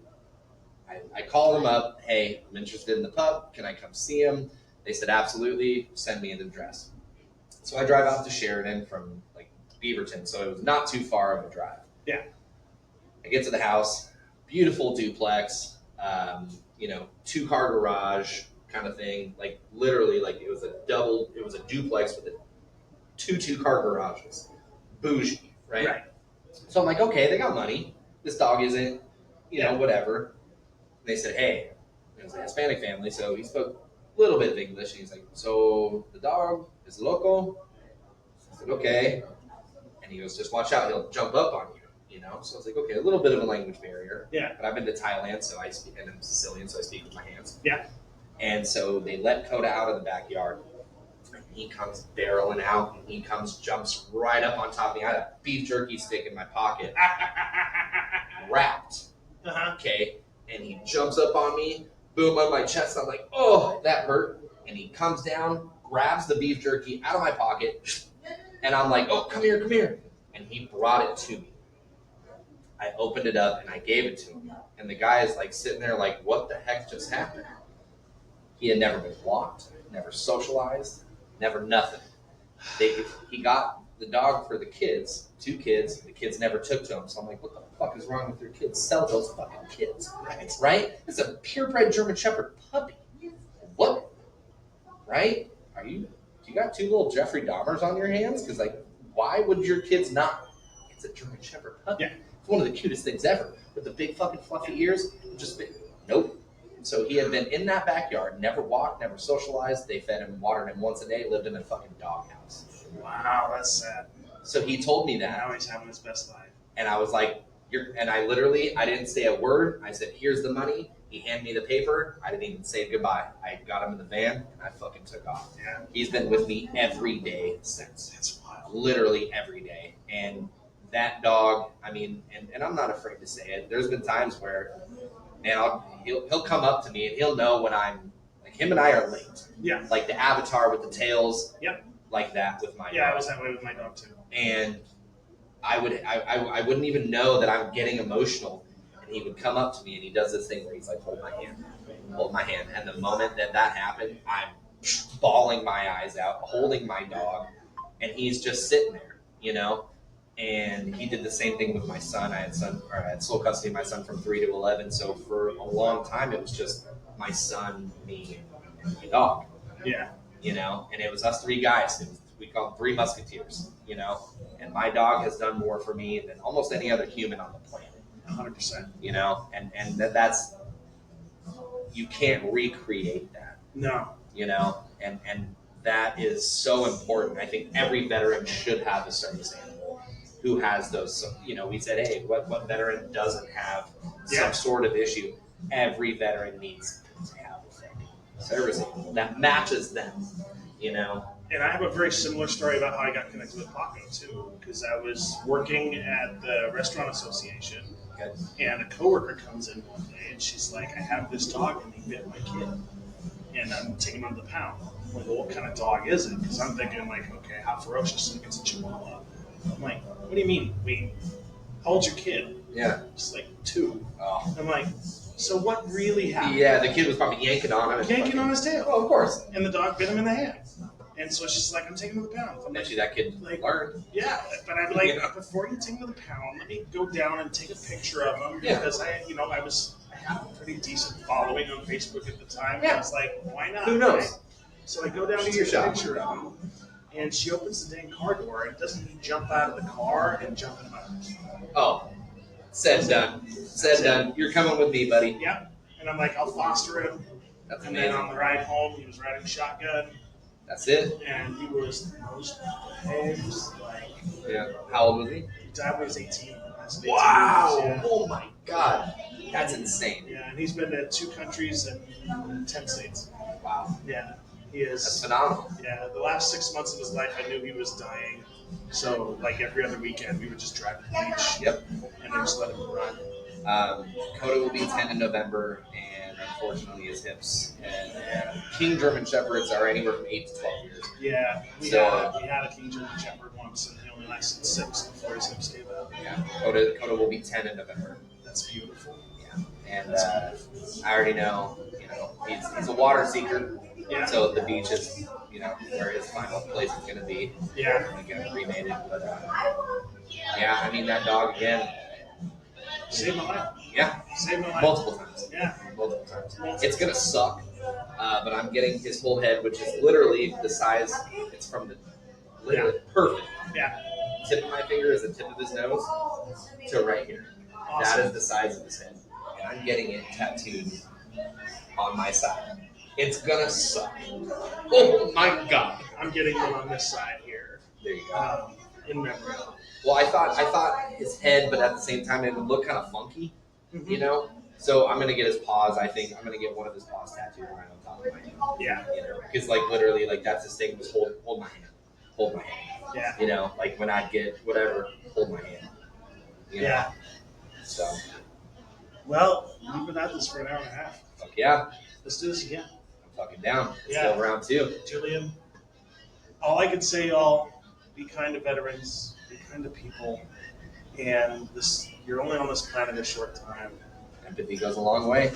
I called him up. Hey, I'm interested in the pup. Can I come see him? They said, absolutely. Send me an address. So I drive out to Sheridan from like Beaverton. So it was not too far of a drive. Yeah. I get to the house. Beautiful duplex. 2-car garage kind of thing. Like literally, like it was a duplex with two-car garages. Bougie, right? Right. So I'm like, okay, they got money. This dog isn't, whatever. And they said, hey, it was a Hispanic family, so he spoke a little bit of English. And he's like, so the dog is loco? I said, okay. And he goes, just watch out, he'll jump up on you. So I was like, okay, a little bit of a language barrier. Yeah. But I've been to Thailand, so I speak, and I'm Sicilian, so I speak with my hands. Yeah. And so they let Coda out of the backyard. And he comes barreling out, and he jumps right up on top of me. I had a beef jerky stick in my pocket, wrapped. Uh-huh. Okay. And he jumps up on me, boom, on my chest. I'm like, oh, that hurt. And he comes down, grabs the beef jerky out of my pocket, and I'm like, oh, come here. And he brought it to me. I opened it up and I gave it to him. And the guy is like sitting there like, what the heck just happened? He had never been walked, never socialized, never nothing. He got the dog for the kids, 2 kids. The kids never took to him. So I'm like, what the fuck is wrong with your kids? Sell those fucking kids. Right? It's a purebred German Shepherd puppy. What? Right? You got 2 little Jeffrey Dahmers on your hands? Because like, why would your kids not? It's a German Shepherd puppy. Yeah. It's one of the cutest things ever. With the big fucking fluffy ears, nope. So he had been in that backyard, never walked, never socialized. They fed him, watered him once a day, lived in a fucking doghouse. Wow, that's sad. So he told me that. Now he's having his best life. And I was like, I didn't say a word. I said, here's the money. He handed me the paper. I didn't even say goodbye. I got him in the van and I fucking took off. Yeah. He's been with me every day since. That's wild. Literally every day. And that dog, I mean, and I'm not afraid to say it. There's been times where, man, he'll come up to me and he'll know when I'm, like, him and I are linked. Yeah. Like the avatar with the tails. Yep. Like that with my dog. Yeah, I was that way with my dog too. And I wouldn't even know that I'm getting emotional. And he would come up to me and he does this thing where he's like, hold my hand. And the moment that happened, I'm bawling my eyes out, holding my dog, and he's just sitting there, And he did the same thing with my son. I had sole custody of my son from 3 to 11. So for a long time, it was just my son, me, and my dog. Yeah. And it was us 3 guys. We call them 3 musketeers, And my dog has done more for me than almost any other human on the planet. 100%. And that's, you can't recreate that. No. And that is so important. I think every veteran should have a service animal who has those. So, we said, hey, what veteran doesn't have some sort of issue? Every veteran needs to have a service animal that matches them, And I have a very similar story about how I got connected with Paco too, because I was working at the restaurant association, and a coworker comes in one day and she's like, I have this dog and he bit my kid, and I'm taking him to the pound. I'm like, well, what kind of dog is it? Because I'm thinking like, okay, how ferocious? Like, it's a Chihuahua. I'm like, what do you mean? How old's your kid? Yeah. It's like 2. Oh. I'm like, so what really happened? Yeah, the kid was probably yanking on him. Yanking on his tail. Oh, of course. And the dog bit him in the hand. And so she's like, I'm taking him to the pound. I'm Bet like, you that kid learned. Yeah, but I'm like, before you take him to the pound, let me go down and take a picture of him, because I had a pretty decent following on Facebook at the time. Yeah. I was like, why not? Who knows? Right? So I go down and take a picture of him, and she opens the dang car door, and doesn't he jump out of the car and jump in my arms? Oh, said done. Said done. You're coming with me, buddy. Yeah. And I'm like, I'll foster him. That's and amazing. then on the ride home, he was riding shotgun. That's it. And he was like, Yeah. How old was he? He died when he was 18. That's 18 Wow! years, yeah. Oh my God, that's insane. Yeah, and he's been to 2 countries and 10 states. Wow, Yeah, he is. that's phenomenal. Yeah, the last 6 months of his life, I knew he was dying. So, like every other weekend, we would just drive to the beach. Yep. And then just let him run. Coda will be 10 in November, and unfortunately his hips. And King German Shepherds are anywhere from 8 to 12 years. Yeah, we had a King German Shepherd once, and he only lasted 6 before his hips gave out. Yeah, Coda will be 10 in November. That's beautiful. Yeah, and I already know, he's a water seeker. Yeah. So the beach is, where his final place is going to be. Yeah. We're going to cremate it, but yeah, I mean that dog again. Saved my life. Yeah. Saved my life. Multiple times. Yeah. Multiple times. It's going to suck, but I'm getting his whole head, which is literally the size, it's from the, literally perfect. Yeah. Tip of my finger is the tip of his nose to right here. Awesome. That is the size of his head. And I'm getting it tattooed on my side. It's going to suck. Oh my God. I'm getting one on this side here. There you go. In memory. Well, I thought his head, but at the same time, it would look kind of funky, So I'm gonna get his paws. I think I'm gonna get one of his paws tattooed right on top of my hand. Yeah. Because literally, that's his thing. Was hold my hand. Yeah. Like when I get whatever, hold my hand. Yeah. So. Well, we've been at this for an hour and a half. Fuck yeah. Let's do this again. I'm fucking down. Let's go round 2. Julian, all I can say, y'all, be kind to veterans, be kind to people, and you're only on this planet a short time. Empathy goes a long way.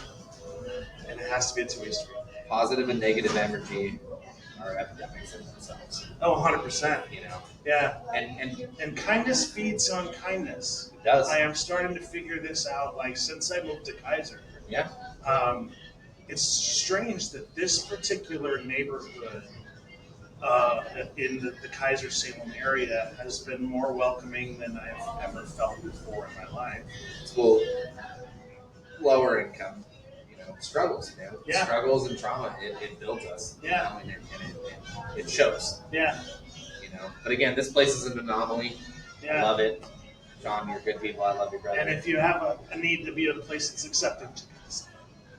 And it has to be a two-way street. Positive and negative energy are epidemics in themselves. Oh, 100%. Yeah. And kindness feeds on kindness. It does. I am starting to figure this out, since I moved to Kaiser. Yeah. It's strange that this particular neighborhood in the Kaiser Salem area has been more welcoming than I've ever felt before in my life. Well, lower income, struggles, Yeah. Struggles and trauma, it builds us. Yeah. And it shows. Yeah. But again, this place is an anomaly. Yeah. I love it. Sean, you're good people. I love you, brother. And if you have a need to be at a place that's accepting,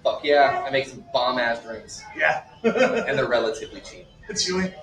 fuck yeah, I make some bomb ass drinks. Yeah. And they're relatively cheap. It's Julian.